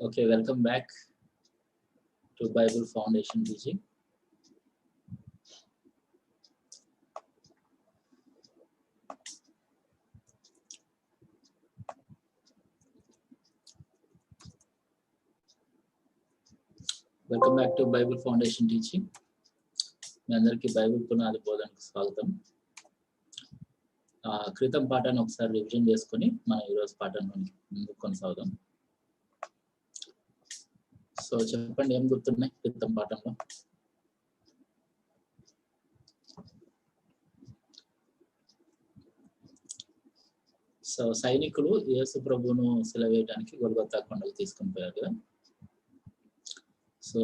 Okay, welcome back to Bible Foundation teaching. Welcome back to Bible Foundation teaching. మీ అందరికీ Bible పునాది బోధనకు స్వాగతం. క్రితం పాఠాన్ని ఒకసారి రివిజన్ చేసుకొని మనం ఈరోజు పాఠంలో ముందుకు కొనసాగుదాం. సో చెప్పండి, ఏం గుర్తున్నాయి క్రితం పాఠంలో? సో సైనికులు యేసు ప్రభువును సిలువేయడానికి గొల్గొతా కొండకు తీసుకొని పోయారు కదా. సో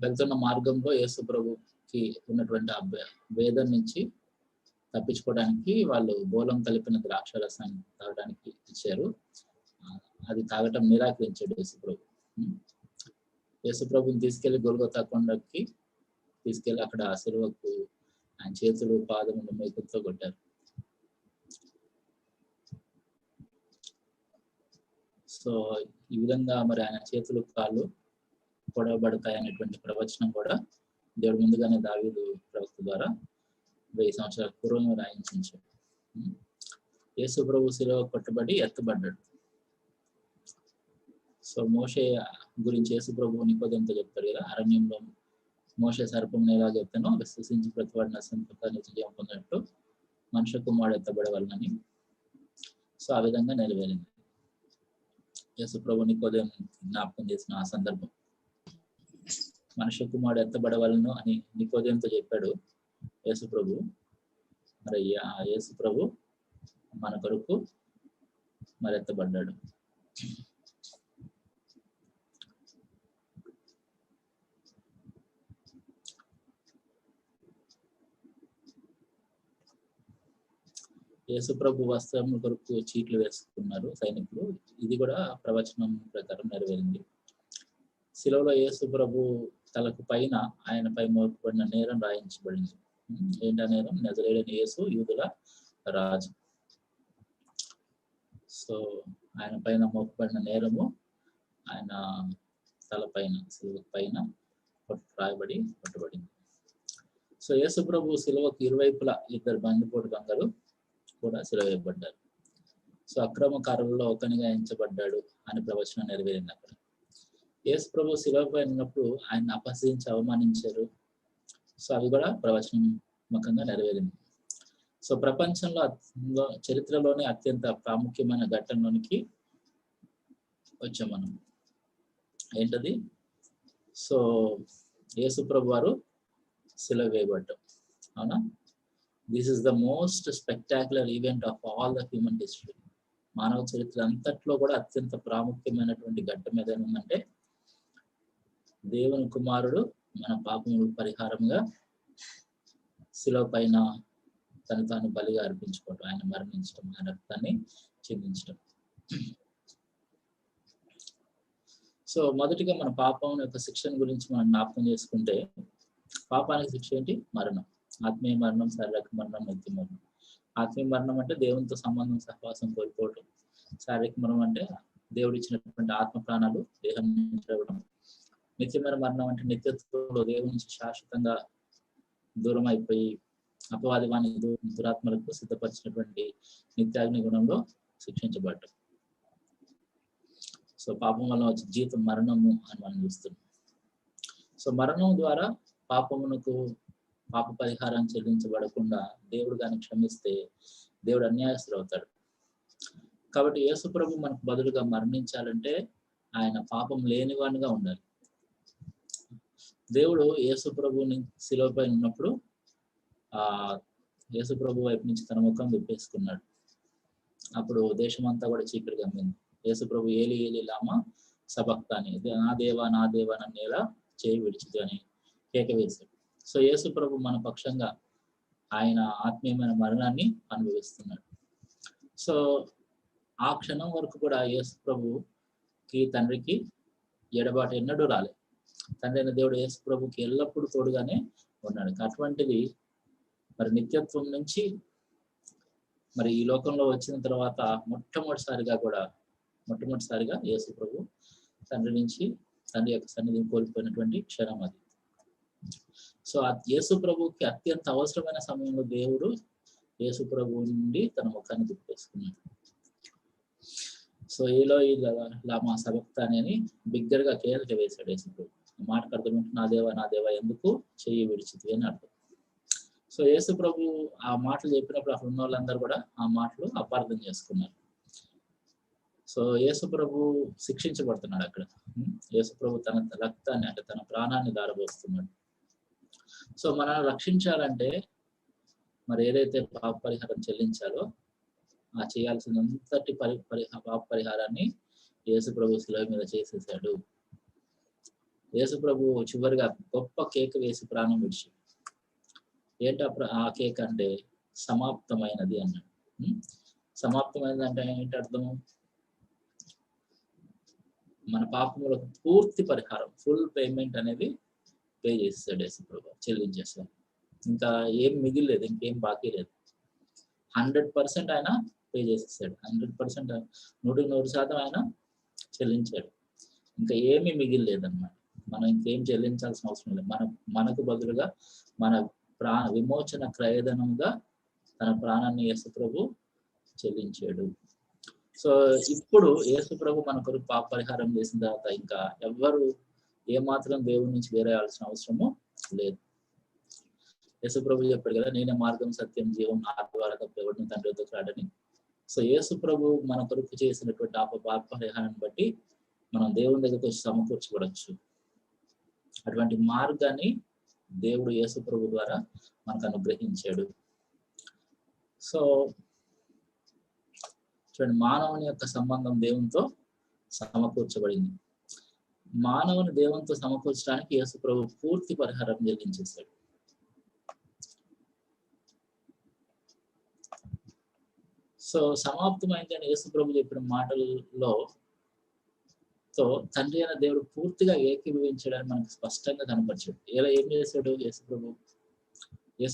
వెళ్తున్న మార్గంలో యేసు ప్రభుకి ఉన్నటువంటి వేదన నుంచి తప్పించుకోవడానికి వాళ్ళు బోలం కలిపిన ద్రాక్షరసాన్ని తాగడానికి ఇచ్చారు. అది తాగటం నిరాకరించాడు యేసు ప్రభు. యేసు ప్రభుని తీసుకెళ్లి గొల్గొతా కొండకి తీసుకెళ్లి అక్కడ సిలువకు ఆయన చేతులు పాదములు మేకులతో కొట్టారు. సో ఈ విధంగా మరి ఆయన చేతులు కాళ్ళు పొడవబడతాయి అనేటువంటి ప్రవచనం కూడా దేవుడు ముందుగానే దావీదు ప్రవక్త ద్వారా 1000 సంవత్సరాల పూర్వం రాయించాడు. యేసు ప్రభు శిలువ కొట్టబడి ఎత్తబడ్డాడు. సో మోషే గురించి యేసు ప్రభు నికోదేముతో చెప్తారు కదా, అరణ్యంలో మోషే సర్పం ఎలా చెప్తానో విశ్వసించి ప్రతివాడు నశింపక నిత్యజీవం పొందినట్టు మనుష్య కుమారుడు ఎత్తబడవలనని. సో ఆ విధంగా నెరవేరింది. యేసు ప్రభు నికోదేము జ్ఞాపకం చేసిన ఆ సందర్భం, మనుష్య కుమారుడు ఎత్తబడవలను అని నికోదేముతో చెప్పాడు యేసు ప్రభు. మరి ఆ యేసు ప్రభు మన కొరకు మరి ఎత్తబడ్డాడు. యేసు ప్రభు వస్త్రం కొరకు చీట్లు వేసుకున్నారు సైనికులు. ఇది కూడా ప్రవచనం ప్రకారం నెరవేరింది. శిలువలో యేసు ప్రభు తలకు పైన ఆయనపై మోపబడిన నేరం రాయించబడింది. ఏంటా నేరం? నజరేయుడైన యేసు యూదుల రాజు. సో ఆయన పైన మోపబడిన నేరము ఆయన తల పైన శిలువ పైన రాయబడి కొట్టబడింది. సో యేసు ప్రభు శిలువకు ఇరువైపులా 2 బందిపోటు దొంగలు కూడా సిలువేయబడ్డారు. సో అక్రమకారులలో ఒకనిగా ఎంచబడ్డాడు అని ప్రవచనం నెరవేరింది. అక్కడ యేసు ప్రభు శిలువపై ఉన్నప్పుడు ఆయన అపహసించి అవమానించారు. సో అవి కూడా ప్రవచనాత్మకంగా నెరవేరింది. సో ప్రపంచంలో చరిత్రలోనే అత్యంత ప్రాముఖ్యమైన ఘట్టంలోనికి వచ్చాం మనం. ఏంటది? సో యేసు ప్రభు వారు శిలువ వేయబడ్డం. అవునా? This is the most spectacular event of all the human history. మానవ చరిత్ర అంతట్లో కూడా అత్యంత ప్రాముఖ్యమైనటువంటి ఘట్టం ఏదైనా ఉందంటే దేవుని కుమారుడు మన పాపములకు పరిహారంగా శిలువ పైన తను తాను బలిగా అర్పించుకోవటం, ఆయన మరణించడం, ఆయన రక్తాన్ని చిందించడం. సో మొదటిగా మన పాపం యొక్క శిక్షణ గురించి మనం జ్ఞాపకం చేసుకుంటే, పాపానికి శిక్ష ఏంటి? మరణం. ఆత్మీయ మరణం, శారీరక మరణం, నిత్య మరణం. ఆత్మీయ మరణం అంటే దేవునితో సంబంధం సహవాసం కోల్పోవటం. శారీరక మరణం అంటే దేవుడు ఇచ్చినటువంటి ఆత్మ ప్రాణాలు దేహం నుంచి రావడం. నిత్యమైన మరణం అంటే నిత్యత్వంలో దేవుడి నుంచి శాశ్వతంగా దూరం అయిపోయి అపవాది వాని దురాత్మలకు సిద్ధపరిచినటువంటి నిత్యాగ్ని గుణంలో శిక్షించబడ్డం. సో పాపం వల్ల వచ్చే జీవితం మరణము అని మనం చూస్తున్నాం. సో మరణం ద్వారా పాప పరిహారం చెల్లించబడకుండా దేవుడు కానీ క్షమిస్తే దేవుడు అన్యాయస్తుడు అవుతాడు. కాబట్టి యేసు ప్రభు మనకు బదులుగా మరణించాలంటే ఆయన పాపం లేనివానిగా ఉండాలి. దేవుడు యేసు ప్రభుని శిలువపై ఉన్నప్పుడు యేసు ప్రభు వైపు నుంచి తన ముఖం విప్పేసుకున్నాడు. అప్పుడు దేశమంతా కూడా చీకటి గమ్మింది. యేసు ప్రభు ఏలి ఏలి లామా సబక్తాని, నా దేవా నా దేవా నన్ను ఎలా చేయి విడిచిది అని కేక వేశాడు. సో యేసు ప్రభు మన పక్షంగా ఆయన ఆత్మీయమైన మరణాన్ని అనుభవిస్తున్నాడు. సో ఆ క్షణం వరకు కూడా యేసు ప్రభుకి తండ్రికి ఎడబాటు ఎన్నడూ రాలేదు. తండ్రి అయిన దేవుడు యేసు ప్రభుకి ఎల్లప్పుడూ తోడుగానే ఉన్నాడు. అటువంటిది మరి నిత్యత్వం నుంచి మరి ఈ లోకంలో వచ్చిన తర్వాత మొట్టమొదటిసారిగా యేసు ప్రభు తండ్రి యొక్క సన్నిధిని కోల్పోయినటువంటి క్షణం అది. సో యేసు ప్రభుకి అత్యంత అవసరమైన సమయంలో దేవుడు యేసు ప్రభువు నుండి తన ముఖాన్ని తిప్పేసుకున్నాడు. సో ఈలో లామా సబక్తాని అని బిగ్గరగా కేక వేశాడు యేసు ప్రభు. మాటకు అర్థమేంటి? నా దేవా ఎందుకు చెయ్యి విడిచితివి అని అర్థం. సో యేసు ప్రభు ఆ మాటలు చెప్పినప్పుడు అక్కడ ఉన్న వాళ్ళందరూ కూడా ఆ మాటలు అపార్థం చేసుకున్నారు. సో యేసు ప్రభు శిక్షించబడుతున్నాడు అక్కడ. యేసు ప్రభు తన రక్తాన్ని అంటే తన ప్రాణాన్ని దారబోస్తున్నాడు. సో మనల్ని రక్షించాలంటే మరి ఏదైతే పాప పరిహారం చెల్లించాలో ఆ చేయాల్సినంతటి పాప పరిహారాన్ని యేసు ప్రభు శిలువ మీద చేసేసాడు. యేసు ప్రభు చివరిగా గొప్ప కేక వేసి ప్రాణం విడిచి, ఏంట ఆ కేక అంటే సమాప్తమైనది అన్నాడు. సమాప్తమైనది అంటే ఏంటి అర్థము? మన పాపములకు పూర్తి పరిహారం, ఫుల్ పేమెంట్ అనేది పే చేస్తాడు యేసు ప్రభు, చెల్లించేస్తాడు. ఇంకా ఏం మిగిలేదు, ఇంకేం బాకీ లేదు. 100% ఆయన పే చేసేసాడు. 100%, 100% ఆయన చెల్లించాడు. ఇంకా ఏమీ మిగిలిలేదన్నమాట. మనం ఇంకేం చెల్లించాల్సిన అవసరం లేదు. మనకు బదులుగా మన విమోచన క్రయధనంగా తన ప్రాణాన్ని యేసు ప్రభు చెల్లించాడు. సో ఇప్పుడు యేసు ప్రభు మన కొరకు పాప పరిహారం చేసిన తర్వాత ఇంకా ఎవ్వరు ఏమాత్రం దేవుడి నుంచి వేరేయాల్సిన అవసరము లేదు. యేసు ప్రభు చెప్పాడు కదా, నేనే మార్గం సత్యం జీవం, నా ద్వారా తప్ప ఎవరిని తండ్రి వద్దకు రాడని. సో యేసు ప్రభు మన కొరకు చేసినటువంటి పాప పరిహారాన్ని బట్టి మనం దేవుని దగ్గరకు వచ్చి సమకూర్చబడచ్చు. అటువంటి మార్గాన్ని దేవుడు యేసు ప్రభు ద్వారా మనకు అనుగ్రహించాడు. సో చూడండి, మానవుని యొక్క సంబంధం దేవునితో సమకూర్చబడింది. మానవుని దేవునితో సమకూర్చడానికి యేసు ప్రభు పూర్తి పరిహారం చెల్లించేశాడు. సో సమాప్తమైంది అని యేసు ప్రభు చెప్పిన మాటల్లో తండ్రి అయిన దేవుడు పూర్తిగా ఏకీభవించడానికి మనకు స్పష్టంగా కనపరిచాడు. ఏం చేశాడు యేసు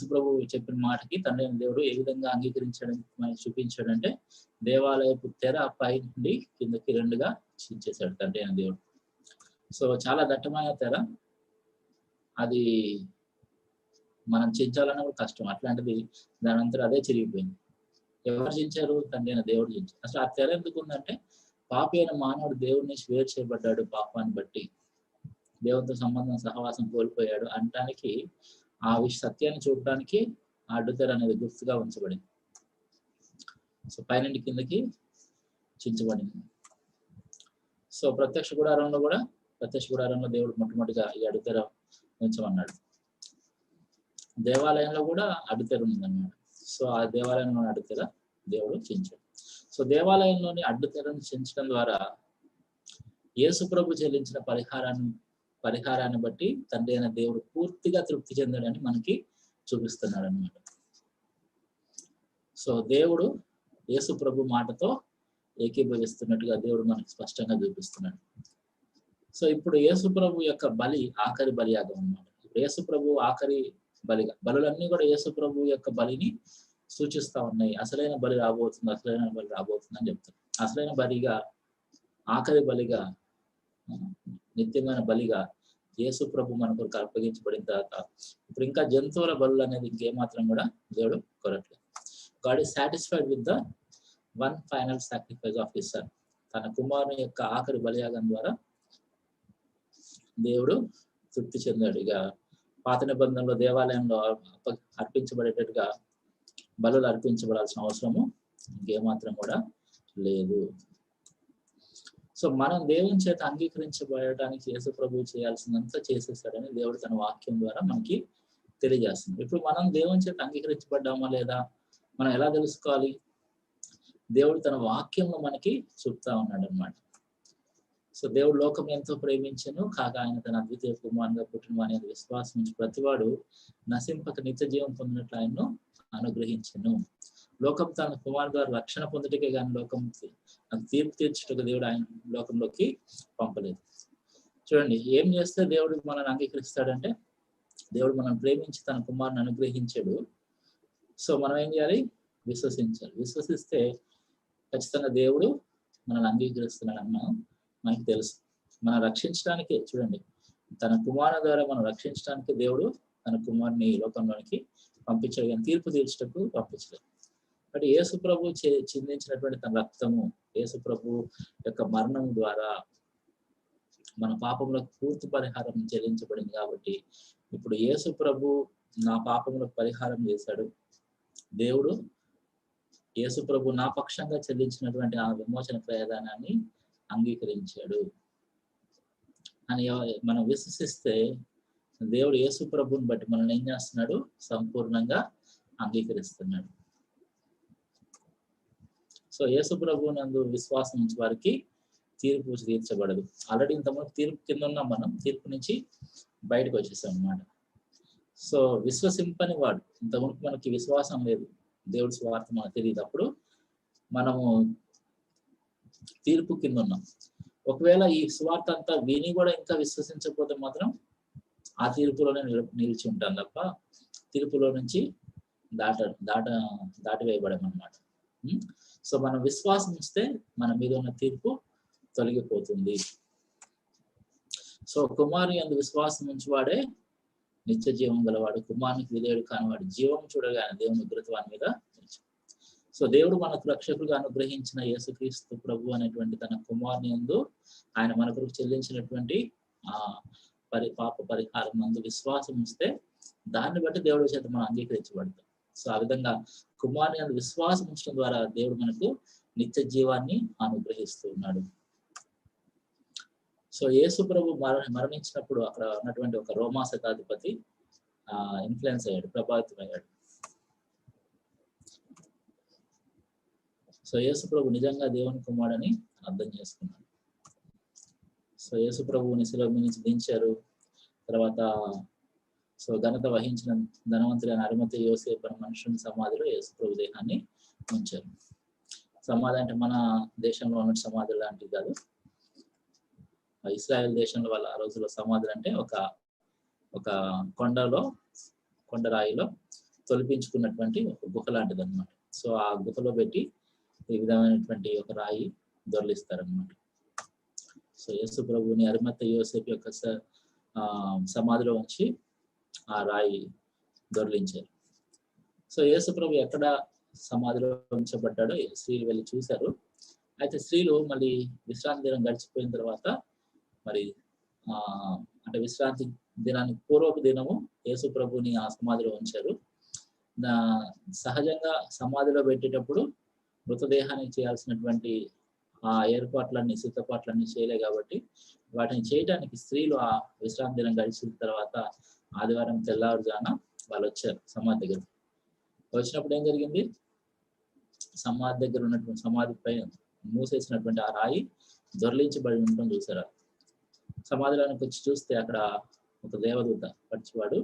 ప్రభు చెప్పిన మాటకి తండ్రి అయిన దేవుడు ఏ విధంగా అంగీకరించడానికి మనకి చూపించాడంటే, దేవాలయపు తెర పై నుండి కిందకి 2గా చించేశాడు తండ్రి అయిన దేవుడు. సో చాలా దట్టమైన తెర, అది మనం చించాలన్నా కూడా కష్టం. అట్లాంటిది దాని అంతా అదే చిరిగిపోయింది. ఎవరు చించారు? తండ్రి అయిన దేవుడు చించారు. అసలు ఆ తెర ఎందుకు ఉందంటే, పాపి అయిన మానవుడు దేవుడి నుంచి వేరు చేయబడ్డాడు పాపాన్ని బట్టి, దేవునితో సంబంధం సహవాసం కోల్పోయాడు అనటానికి, ఆ సత్యాన్ని చూడటానికి ఆ అడ్డుతెర అనేది గుర్తుగా ఉంచబడింది. సో పైనుండి కిందకి చించబడింది. సో ప్రత్యక్ష గుడారంలో దేవుడు మొట్టమొదటిగా ఈ అడ్డుతెర ఉంచమన్నాడు. దేవాలయంలో కూడా అడ్డుతెర ఉందన్నమాట. సో ఆ దేవాలయంలో అడ్డుతెర దేవుడు చించాడు. సో దేవాలయంలోని అడ్డుతెరను చించడం ద్వారా యేసు ప్రభు చెల్లించిన పరిహారాన్ని బట్టి తండ్రి అయిన దేవుడు పూర్తిగా తృప్తి చెందాడని మనకి చూపిస్తున్నాడు అన్నమాట. సో దేవుడు యేసు ప్రభు మాటతో ఏకీభవిస్తున్నట్టుగా దేవుడు మనకి స్పష్టంగా చూపిస్తున్నాడు. సో ఇప్పుడు యేసు ప్రభు యొక్క బలి ఆఖరి బలియాగం అన్నమాట. ఇప్పుడు యేసు ప్రభు ఆఖరి బలులన్నీ కూడా యేసు ప్రభు యొక్క బలిని సూచిస్తా ఉన్నాయి. అసలైన బలి రాబోతుంది అని చెప్తారు. అసలైన బలిగా, ఆఖరి బలిగా, నిత్యమైన బలిగా యేసు ప్రభు మన కొరకు అప్పగించబడిన తర్వాత ఇప్పుడు ఇంకా జంతువుల బలులు అనేది ఇంకేమాత్రం కూడా దేవుడు కోరట్లేదు. God is satisfied with the one final sacrifice of his son. తన కుమారుని యొక్క ఆఖరి బలియాగం ద్వారా దేవుడు తృప్తి చెందాడు. ఇక పాత నిబంధనలో దేవాలయంలో అర్పించబడేటట్టుగా బలులు అర్పించబడాల్సిన అవసరము ఇంకేమాత్రం కూడా లేదు. సో మనం దేవుని చేత అంగీకరించబడటానికి యేసు ప్రభు చేయాల్సినంత చేసేసాడని దేవుడు తన వాక్యం ద్వారా మనకి తెలియజేస్తుంది. ఇప్పుడు మనం దేవుని చేత అంగీకరించబడ్డామా లేదా మనం ఎలా తెలుసుకోవాలి? దేవుడు తన వాక్యంలో మనకి చెప్తా ఉన్నాడు అన్నమాట. సో దేవుడు లోకం ఎంతో ప్రేమించెను, కాగా ఆయన తన అద్వితీయ కుమారునిగా పుట్టిన వాని విశ్వాసం నుంచి ప్రతివాడు నశింపక నిత్య జీవం పొందినట్లు ఆయన్ను అనుగ్రహించెను. లోకం తన కుమారు ద్వారా రక్షణ పొందుటకే కానీ లోకం తీర్పు తీర్చుటకు దేవుడు ఆయన లోకంలోకి పంపలేదు. చూడండి, ఏం చేస్తే దేవుడు మనల్ని అంగీకరిస్తాడంటే, దేవుడు మనం ప్రేమించి తన కుమారుని అనుగ్రహించాడు. సో మనం ఏం చేయాలి? విశ్వసించాలి. విశ్వసిస్తే ఖచ్చితంగా దేవుడు మనల్ని అంగీకరిస్తున్నాడని మనకి తెలుసు. మనం రక్షించడానికి చూడండి, తన కుమారుని ద్వారా మనం రక్షించడానికి దేవుడు తన కుమారుని ఈ లోకంలోనికి పంపించాడు, కానీ తీర్పు తీర్చటకు పంపించలేదు. కాబట్టి యేసు ప్రభు చిందించినటువంటి తన రక్తము, యేసు ప్రభు యొక్క మరణం ద్వారా మన పాపములకు పూర్తి పరిహారం చెల్లించబడింది. కాబట్టి ఇప్పుడు యేసు ప్రభు నా పాపములకు పరిహారం చేశాడు, దేవుడు యేసు ప్రభు నా పక్షంగా చెల్లించినటువంటి ఆ విమోచన ప్రయాణాన్ని అంగీకరించాడు అని మనం విశ్వసిస్తే దేవుడు యేసు ప్రభుని బట్టి మనల్ని ఏం చేస్తున్నాడు? సంపూర్ణంగా అంగీకరిస్తున్నాడు. సో యేసు ప్రభు నందు విశ్వాసం ఉంచే వారికి తీర్పు తీర్చబడదు. ఆల్రెడీ ఇంతకుముందు తీర్పు కింద ఉన్నాం, మనం తీర్పు నుంచి బయటకు వచ్చేసాం అన్నమాట. సో విశ్వసింపని వాడు, ఇంతకుముందు మనకి విశ్వాసం లేదు, దేవుడి స్వార్థ మనకు తెలియదు, అప్పుడు మనము తీర్పు కింద ఉన్నాం. ఒకవేళ ఈ స్వార్థ అంతా విని కూడా ఇంకా విశ్వసించకపోతే మాత్రం ఆ తీర్పులోనే నిలిచి ఉంటాం తప్ప తీర్పులో నుంచి దాటివేయబడమన్నమాట. సో మనం విశ్వాసం ఇస్తే మన మీద ఉన్న తీర్పు తొలగిపోతుంది. సో కుమారుని యందు విశ్వాసం ఉంచువాడే నిత్య జీవం గలవాడు, కుమారునికి విధేయుడు కానివాడు జీవం చూడగానే దేవుని ఉగ్రత వాని మీద. సో దేవుడు మనకు రక్షకులుగా అనుగ్రహించిన యేసుక్రీస్తు ప్రభు అనేటువంటి తన కుమారుని యందు ఆయన మన కొరకు చెల్లించినటువంటి పాప పరిహారం నందు విశ్వాసం ఇస్తే దాన్ని బట్టి దేవుడి చేత మనం అంగీకరించబడతాం. సో ఆ విధంగా కుమారుని యందు విశ్వాసం ఉంచడం ద్వారా దేవుడు మనకు నిత్య జీవాన్ని అనుగ్రహిస్తూ ఉన్నాడు. సో యేసు ప్రభు మరణించినప్పుడు అక్కడ ఉన్నటువంటి ఒక రోమా శతాధిపతి ఇన్ఫ్లుయెన్స్ అయ్యాడు, ప్రభావితం అయ్యాడు. సో యేసు ప్రభు నిజంగా దేవుని కుమారుడని అర్థం చేసుకున్నాడు. సో యేసు ప్రభువుని శిలువ మీద నుంచి దించారు. తర్వాత సో ఘనత వహించిన ధనవంతుడైన అరిమతయి యోసేపు అనే మనుషుని సమాధిలో యేసు ప్రభు దేహాన్ని ఉంచారు. సమాధి అంటే మన దేశంలో ఉన్న సమాధి లాంటిది కాదు. ఇస్రాయేల్ దేశంలో వాళ్ళ ఆ రోజుల్లో సమాధులు అంటే ఒక కొండరాయిలో తొలిపించుకున్నటువంటి ఒక గుహ లాంటిది అనమాట. సో ఆ గుహలో పెట్టి ఈ విధమైనటువంటి ఒక రాయి దొరలిస్తారనమాట. సో యేసు ప్రభుని అరిమతయి యోసేపు యొక్క సమాధిలో ఉంచి ఆ రాయి దొరలించారు. సో యేసు ప్రభు ఎక్కడ సమాధిలో ఉంచబడ్డాడో స్త్రీలు వెళ్ళి చూశారు. అయితే స్త్రీలు మళ్ళీ విశ్రాంతి దినం గడిచిపోయిన తర్వాత మరి అంటే విశ్రాంతి దినానికి పూర్వపు దినము యేసు ప్రభుని ఆ సమాధిలో ఉంచారు. సహజంగా సమాధిలో పెట్టేటప్పుడు మృతదేహానికి చేయాల్సినటువంటి ఆ ఏర్పాట్లన్నీ సిద్ధపాట్లన్నీ చేయలే కాబట్టి వాటిని చేయడానికి స్త్రీలు ఆ విశ్రాంతి దినం గడిచిన తర్వాత ఆదివారం తెల్లవారుజాన వాళ్ళు వచ్చారు సమాధి దగ్గర. వచ్చినప్పుడు ఏం జరిగింది? సమాధి దగ్గర ఉన్నటువంటి సమాధి పైన మూసేసినటువంటి ఆ రాయి దొరలించబడి ఉండటం చూసారు. సమాధిలోనికి వచ్చి చూస్తే అక్కడ ఒక దేవదూత పచ్చివాడు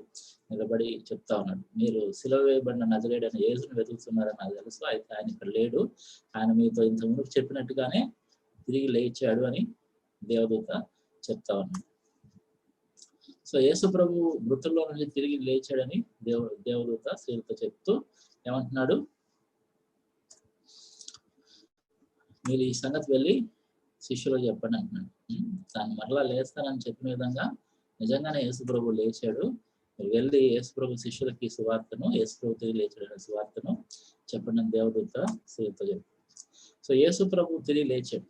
నిలబడి చెప్తా ఉన్నాడు, మీరు సిలువ వేయబడిన నజరేయుడైన యేసుని వెతుకుతున్నారని నాకు తెలుసు, అయితే ఆయన ఇక్కడ లేడు, ఆయన మీతో ఇంత ముందు చెప్పినట్టుగానే తిరిగి లేచాడు అని దేవదూత చెప్తా ఉన్నాడు. సో యేసు ప్రభు మృతుల్లో నుండి తిరిగి లేచాడని దేవదూత స్త్రీలతో చెప్తూ ఏమంటున్నాడు, మీరు ఈ సంగతి వెళ్ళి శిష్యులకు చెప్పండి అంటున్నాడు. దాన్ని మరలా లేస్తానని చెప్పిన విధంగా నిజంగానే యేసు ప్రభు లేచాడు. వెళ్ళి యేసు ప్రభు శిష్యులకి సువార్తను, యేసు ప్రభు తిరిగి లేచాడనే సువార్తను చెప్పండి అని దేవదూత స్త్రీలతో చెప్పాడు. సో యేసు ప్రభు తిరిగి లేచాడు.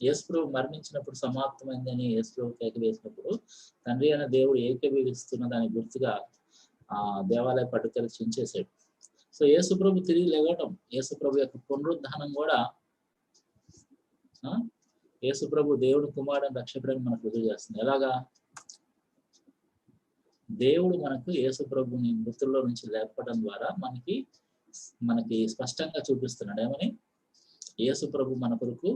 యేసు ప్రభు మరణించినప్పుడు సమాప్తమైందని యేసు ప్రభు కేక వేసినప్పుడు తండ్రి అయిన దేవుడు ఏకీభవిస్తున్న దాని గుర్తుగా ఆ దేవాలయ పట్టుదల చించేశాడు. సో యేసు ప్రభు తిరిగి లేవడం, యేసు ప్రభు యొక్క పునరుద్ధానం కూడా యేసు ప్రభు దేవుడు కుమారుడు రక్షకుడని మనకు రుజువు చేస్తుంది. ఎలాగా? దేవుడు మనకు యేసు ప్రభుని మృతుల్లో నుంచి లేపడం ద్వారా మనకి స్పష్టంగా చూపిస్తున్నాడు. ఏమని? యేసు ప్రభు మన కొరకు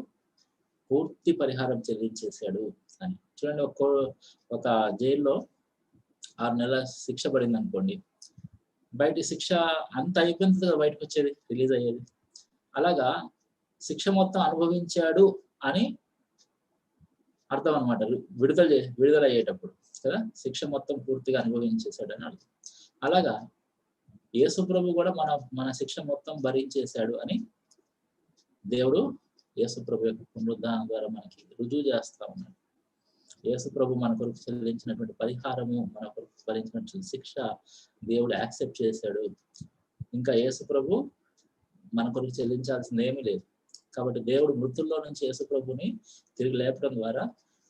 పూర్తి పరిహారం చెల్లించేశాడు అని. చూడండి, ఒక జైల్లో 6 నెలల శిక్ష పడింది అనుకోండి, బయట శిక్ష అంత అయిపోయింది బయటకు వచ్చేది, రిలీజ్ అయ్యేది. అలాగా శిక్ష మొత్తం అనుభవించాడు అని అర్థం అనమాట. విడుదల అయ్యేటప్పుడు కదా, శిక్ష మొత్తం పూర్తిగా అనుభవించేశాడు అని అర్థం. అలాగా యేసు ప్రభు కూడా మన శిక్ష మొత్తం భరించేశాడు అని దేవుడు యేసు ప్రభు యొక్క పునరుద్ధానం ద్వారా మనకి రుజువు చేస్తా ఉన్నాడు. యేసు ప్రభు మన కొరకు చెల్లించినటువంటి పరిహారము, మన కొరకు భరించినటువంటి శిక్ష దేవుడు యాక్సెప్ట్ చేశాడు. ఇంకా యేసు ప్రభు మన కొరకు చెల్లించాల్సింది ఏమీ లేదు. కాబట్టి దేవుడు మృతుల్లో నుంచి యేసు ప్రభుని తిరిగి లేపడం ద్వారా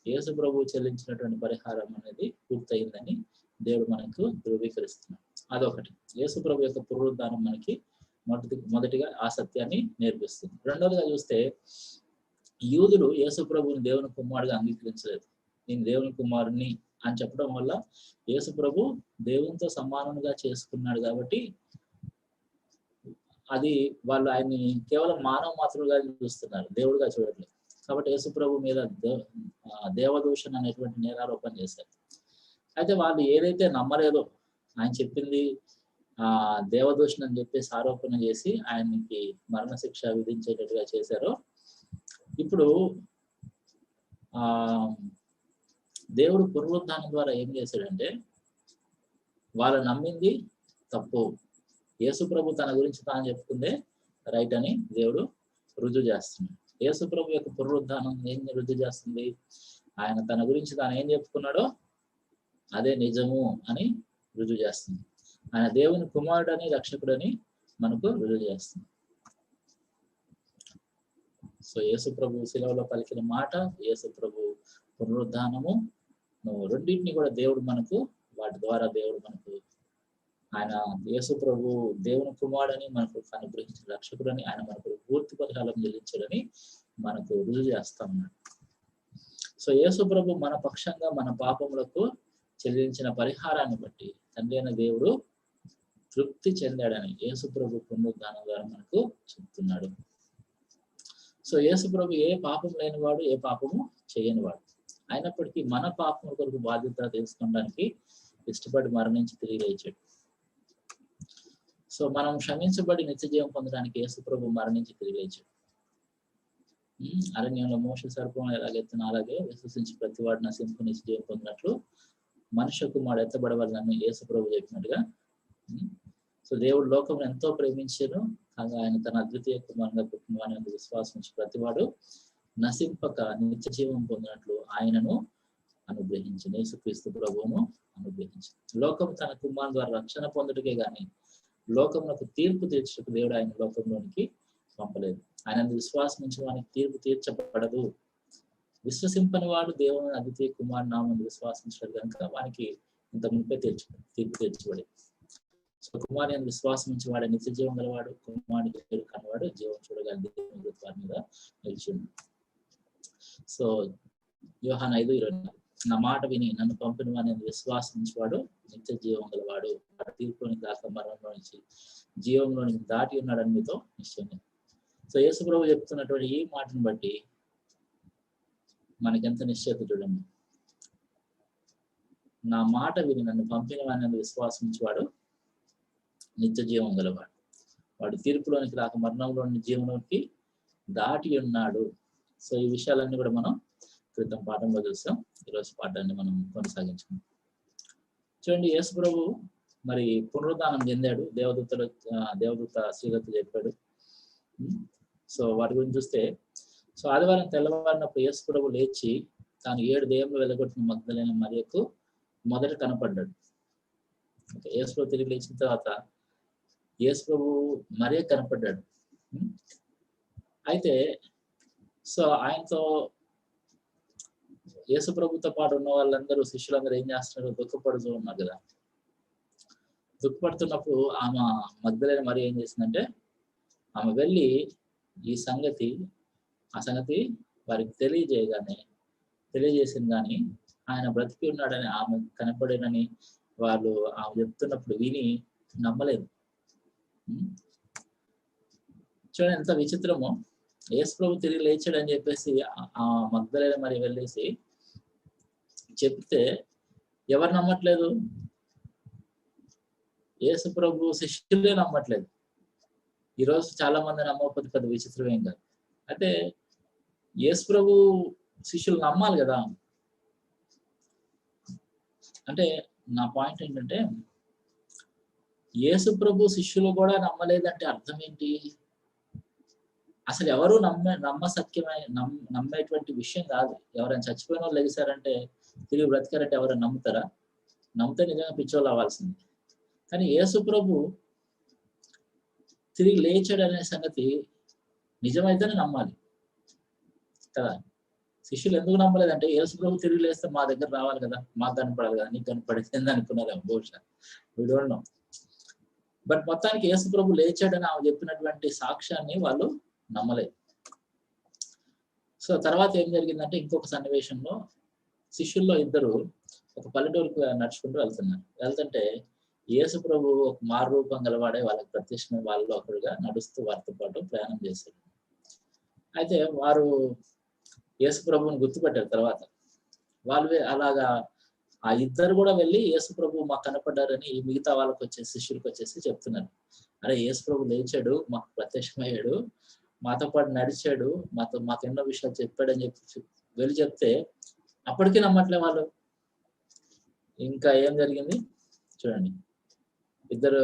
యేసు ప్రభు చెల్లించినటువంటి పరిహారం అనేది పూర్తయిందని దేవుడు మనకు ధృవీకరిస్తున్నాడు. అదొకటి. యేసు ప్రభు యొక్క పునరుద్ధానం మనకి మొదటిగా ఆ సత్యాన్ని నేర్పిస్తుంది. రెండవదిగా చూస్తే యూదులు యేసు ప్రభుని దేవుని కుమారుడిగా అంగీకరించలేదు. నేను దేవుని కుమారుని అని చెప్పడం వల్ల యేసు ప్రభు దేవునితో సమానంగా చేసుకున్నాడు కాబట్టి అది వాళ్ళు ఆయన్ని కేవలం మానవ మాత్రులుగా చూస్తున్నారు, దేవుడిగా చూడట్లేదు. కాబట్టి యేసు ప్రభు మీద దేవదూషణ అనేటువంటి నేరారోపణ చేశారు. అయితే వాళ్ళు ఏదైతే నమ్మలేదో, ఆయన చెప్పింది దేవదూషణ అని చెప్పేసి ఆరోపణ చేసి ఆయనకి మరణశిక్ష విధించేటట్టుగా చేశారో, ఇప్పుడు దేవుడు పునరుద్ధానం ద్వారా ఏం చేశాడంటే వాళ్ళు నమ్మింది తప్పు, యేసు ప్రభు తన గురించి తాను చెప్పుకుందే రైట్ అని దేవుడు రుజువు చేస్తున్నాడు. యేసు ప్రభు యొక్క పునరుద్ధానం ఏం రుజువు చేస్తుంది? ఆయన తన గురించి తాను ఏం చెప్పుకున్నాడో అదే నిజము అని రుజువు చేస్తుంది. ఆయన దేవుని కుమారుడని రక్షకుడని మనకు రుజువు చేస్తుంది. సో యేసు ప్రభు శిలువలో పలికిన మాట, యేసు ప్రభు పునరుద్ధానము, రెండింటిని కూడా దేవుడు మనకు, వాటి ద్వారా దేవుడు మనకు, ఆయన యేసు ప్రభు దేవుని కుమారుడని మనకు అనుగ్రహించిన రక్షకుడని, ఆయన మనకు పూర్తి పరిహారం చెల్లించాడని మనకు రుజువు చేస్తా ఉన్నాడు. సో యేసు ప్రభు మన పక్షంగా మన పాపములకు చెల్లించిన పరిహారాన్ని బట్టి తండ్రి అయిన దేవుడు తృప్తి చెందాడని యేసు ప్రభు పునరుద్ధానం ద్వారా మనకు చెప్తున్నాడు. సో యేసు ప్రభు ఏ పాపం లేనివాడు, ఏ పాపము చేయనివాడు. అయినప్పటికీ మన పాపం కొరకు బాధ్యత తెలుసుకోవడానికి ఇష్టపడి మరణించి తిరిగి లేచాడు. సో మనం క్షమించబడి నిత్య జీవం పొందడానికి యేసు ప్రభు మరణించి తిరిగి లేచాడు. అరణ్యంలో మోషే సర్పం ఎలాగెత్తున అలాగే విశ్వసించి ప్రతివాడు నశింపు నిత్య జీవం పొందినట్లు మనుష్య కుమారుడు ఎత్తబడవాలని యేసు ప్రభు చెప్పినట్టుగా. సో దేవుడు లోకం ఎంతో ప్రేమించారు, కాగా ఆయన తన అద్వితీయ కుమారుగా పుట్టిన వాని విశ్వాసం ప్రతివాడు నశింపక నిత్య జీవం పొందినట్లు ఆయనను అనుగ్రహించింది, యేసుక్రీస్తు ప్రభువును అనుగ్రహించింది. లోకం తన కుమారు ద్వారా రక్షణ పొందుటకే గాని లోకములకు తీర్పు తీర్చకు దేవుడు ఆయన లోకంలోనికి పంపలేదు. ఆయన విశ్వాసం నుంచి వానికి తీర్పు తీర్చబడదు. విశ్వసింపని వాడు దేవుని అద్వితీయ కుమారు నామని విశ్వాసించాడు కనుక వానికి ఇంత మునిపే తీర్పు తీర్చబడేది. సో కుమారుని విశ్వాసం నుంచి వాడు నిత్య జీవం గలవాడు, కుమారుని పేరు కన్నవాడు జీవం చూడగల దేవుని వారి మీద నిలిచి ఉన్నాడు. సో యోహాను 5:24 నా మాట విని నన్ను పంపిన వాడిని విశ్వాసించేవాడు నిత్య జీవం గలవాడు, వాడు తీర్పులోని కాక మరణంలో నుంచి జీవంలోనికి దాటి ఉన్నాడని మీతో నిశ్చయం. సో యేసు ప్రభు చెప్తున్నటువంటి ఈ మాటను బట్టి మనకెంత నిశ్చయత చూడండి. నా మాట విని నన్ను పంపిన వాడిని విశ్వాసించేవాడు నిత్య జీవం గలవాడు, వాడు తీర్పులోనికి రాక మరణంలోని జీవంలోకి దాటి ఉన్నాడు. సో ఈ విషయాలన్నీ కూడా మనం క్రితం పాఠంలో చూసాం. ఈరోజు పాఠాన్ని మనం కొనసాగించుకున్నాం. చూడండి, యేసు ప్రభు మరి పునరుద్ధానం చెందాడు. దేవదూత శ్రీలతో చెప్పాడు. సో వాటి గురించి చూస్తే, సో ఆదివారం తెల్లవారినప్పుడు యేసు ప్రభు లేచి తాను 7 దెయ్యములు వెళ్ళగొట్టిన మగ్దలేన మరియకు మొదట కనపడ్డాడు. యేసు ప్రభు తిరిగి లేచిన తర్వాత యేసు ప్రభు మరియ కనపడ్డాడు. అయితే సో ఆయనతో యేసు ప్రభుతో పాటు ఉన్న వాళ్ళందరూ, శిష్యులందరూ ఏం చేస్తున్నారు? దుఃఖపడుతూ ఉన్నారు కదా. దుఃఖపడుతున్నప్పుడు ఆమె మగ్దలేన మరియ ఏం చేసిందంటే, ఆమె వెళ్ళి ఆ సంగతి వారికి తెలియజేసింది. కానీ ఆయన బ్రతికి ఉన్నాడని, ఆమె కనపడేనని వాళ్ళు ఆమె చెప్తున్నప్పుడు విని నమ్మలేదు. చూడండి ఎంత విచిత్రమో. యేసు ప్రభు తిరిగి లేచాడు అని చెప్పేసి ఆ మగ్దలేన మరి వెళ్ళేసి చెప్తే ఎవరు నమ్మట్లేదు? యేసు ప్రభు శిష్యులే నమ్మట్లేదు. ఈరోజు చాలా మంది నమ్మకపోతే పెద్ద విచిత్రం ఏం కాదు. అయితే యేసు ప్రభు శిష్యులు నమ్మాలి కదా. అంటే నా పాయింట్ ఏంటంటే, యేసు ప్రభు శిష్యులు కూడా నమ్మలేదంటే అర్థం ఏంటి? అసలు ఎవరు నమ్మేటువంటి విషయం కాదు. ఎవరైనా చచ్చిపోయిన వాళ్ళు లెగిసారంటే తిరిగి బ్రతికారంటే ఎవరైనా నమ్ముతారా? నమ్మితే నిజంగా పిచ్చోళ్ళు అవ్వాల్సింది. కానీ యేసు ప్రభు తిరిగి లేచాడు అనే సంగతి నిజమైతేనే నమ్మాలి కదా. శిష్యులు ఎందుకు నమ్మలేదంటే యేసు ప్రభు తిరిగి లేస్తే మా దగ్గర రావాలి కదా, మాకు కనపడాలి కదా, నీకు కనపడేది అనుకున్నారేమో బహుశా, వి డోంట్ నో. బట్ మొత్తానికి యేసు ప్రభు లేచాడని ఆమె చెప్పినటువంటి సాక్ష్యాన్ని వాళ్ళు నమ్మలేదు. సో తర్వాత ఏం జరిగిందంటే ఇంకొక సన్నివేశంలో శిష్యుల్లో ఇద్దరు ఒక పల్లెటూరుకు నడుచుకుంటూ వెళ్తుంటే యేసు ప్రభు ఒక మారు రూపం గలవాడే వాళ్ళకి ప్రత్యక్షమైన వాళ్ళలో ఒకరుగా నడుస్తూ వారితో పాటు ప్రయాణం చేశారు. అయితే వారు యేసు ప్రభువుని గుర్తుపెట్టారు. తర్వాత వాళ్ళు అలాగా ఆ ఇద్దరు కూడా వెళ్ళి యేసు ప్రభు మాకు కనపడ్డారని మిగతా వాళ్ళకి వచ్చేసి శిష్యులకు వచ్చేసి చెప్తున్నారు. అరే యేసు ప్రభు లేచాడు, మాకు ప్రత్యక్షమయ్యాడు, మాతో పాటు నడిచాడు, మాకు ఎన్నో విషయాలు చెప్పాడని చెప్పి వెళ్ళి చెప్తే అప్పటికీ నమ్మట్లే వాళ్ళు. ఇంకా ఏం జరిగింది చూడండి. ఇద్దరు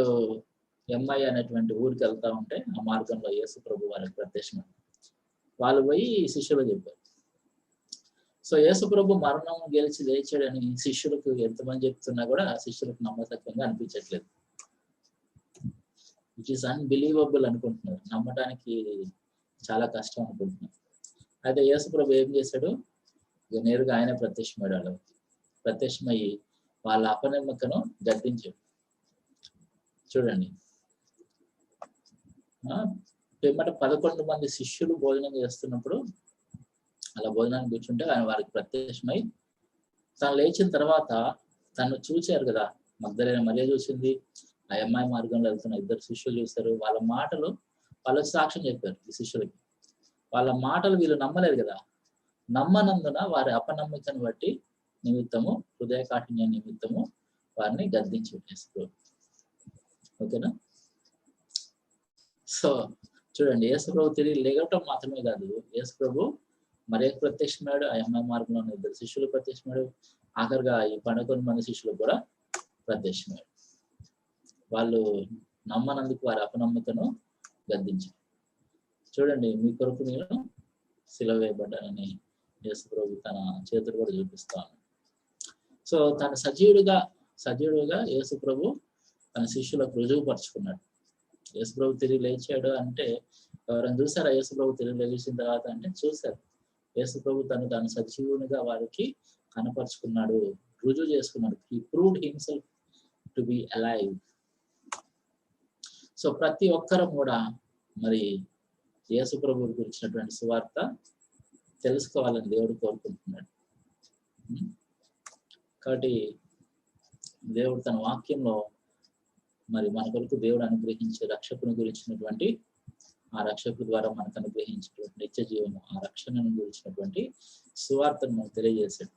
ఎంఐ అనేటువంటి ఊరికి వెళ్తా ఉంటే ఆ మార్గంలో యేసు ప్రభు వాళ్ళకి ప్రత్యక్షం. వాళ్ళు పోయి శిష్యులు చెప్పారు. సో యేసు ప్రభు మరణం గెలిచి లేచాడని శిష్యులకు ఎంతమంది చెప్తున్నా కూడా ఆ శిష్యులకు నమ్మసక్యంగా అనిపించట్లేదు. ఇట్ ఈస్ అన్బిలీవబుల్ అనుకుంటున్నారు, నమ్మడానికి చాలా కష్టం అనుకుంటున్నారు. అయితే యేసు ప్రభు ఏం చేశాడు, నేరుగా ఆయనే ప్రత్యక్షమయ్యాడు. ప్రత్యక్షమయ్యి వాళ్ళ అపనమ్మకను గద్దించాడు. చూడండి, పిమ్మట 11 మంది శిష్యులు భోజనం చేస్తున్నప్పుడు అలా భోజనాన్ని కూర్చుంటే ఆయన వారికి ప్రత్యక్షమై తను లేచిన తర్వాత తను చూశారు కదా, మగ్దలేన మరియ చూసింది, ఆ అమ్మాయి మార్గంలో వెళ్తున్న ఇద్దరు శిష్యులు చూశారు. వాళ్ళ మాటలు వాళ్ళకి సాక్ష్యం చెప్పారు ఈ శిష్యులకి. వాళ్ళ మాటలు వీళ్ళు నమ్మలేదు కదా, నమ్మనందున వారి అపనమ్మకను బట్టి నిమిత్తము, హృదయ కాఠిన్య నిమిత్తము వారిని గద్దించారు. ఓకేనా? సో చూడండి, యేసు ప్రభు తిరిగి లేగటం మాత్రమే కాదు, యేసు ప్రభు మరే ప్రత్యక్షమాడు, ఆ అమ్మాయి మార్గంలో ఉన్న ఇద్దరు శిష్యులు ప్రత్యక్షమాడు, ఆఖరిగా ఈ 11 మంది శిష్యులు కూడా ప్రత్యక్షమాడు. వాళ్ళు నమ్మనందుకు వారి అపనమ్మకను గద్దించారు. చూడండి, మీ కొరకు నేను సిలువ వేయబడ్డానని యేసు ప్రభు తన చేతులు కూడా చూపిస్తాను. సో తన సజీవుడుగా యేసు ప్రభు తన శిష్యులకు రుజువుపరుచుకున్నాడు. యేసు ప్రభు తిరిగి లేచాడు అంటే ఎవరైనా చూసారా? యేసు ప్రభు తిరిగి లేచిన తర్వాత అంటే చూశారు. యేసు ప్రభు తను సజీవునిగా వారికి కనపరుచుకున్నాడు, రుజువు చేసుకున్నాడు. He proved himself to be alive. So ప్రతి ఒక్కరం కూడా మరి యేసు ప్రభు గురించినటువంటి సువార్త తెలుసుకోవాలని దేవుడు కోరుకుంటున్నాడు. కాబట్టి దేవుడు తన వాక్యంలో మరి మన కొరకు దేవుడు అనుగ్రహించే రక్షకుని గురించినటువంటి, ఆ రక్షకుడు ద్వారా మనకు అనుగ్రహించినటువంటి నిత్య జీవము, ఆ రక్షణను గురించినటువంటి సువార్తను మనకు తెలియజేశాడు.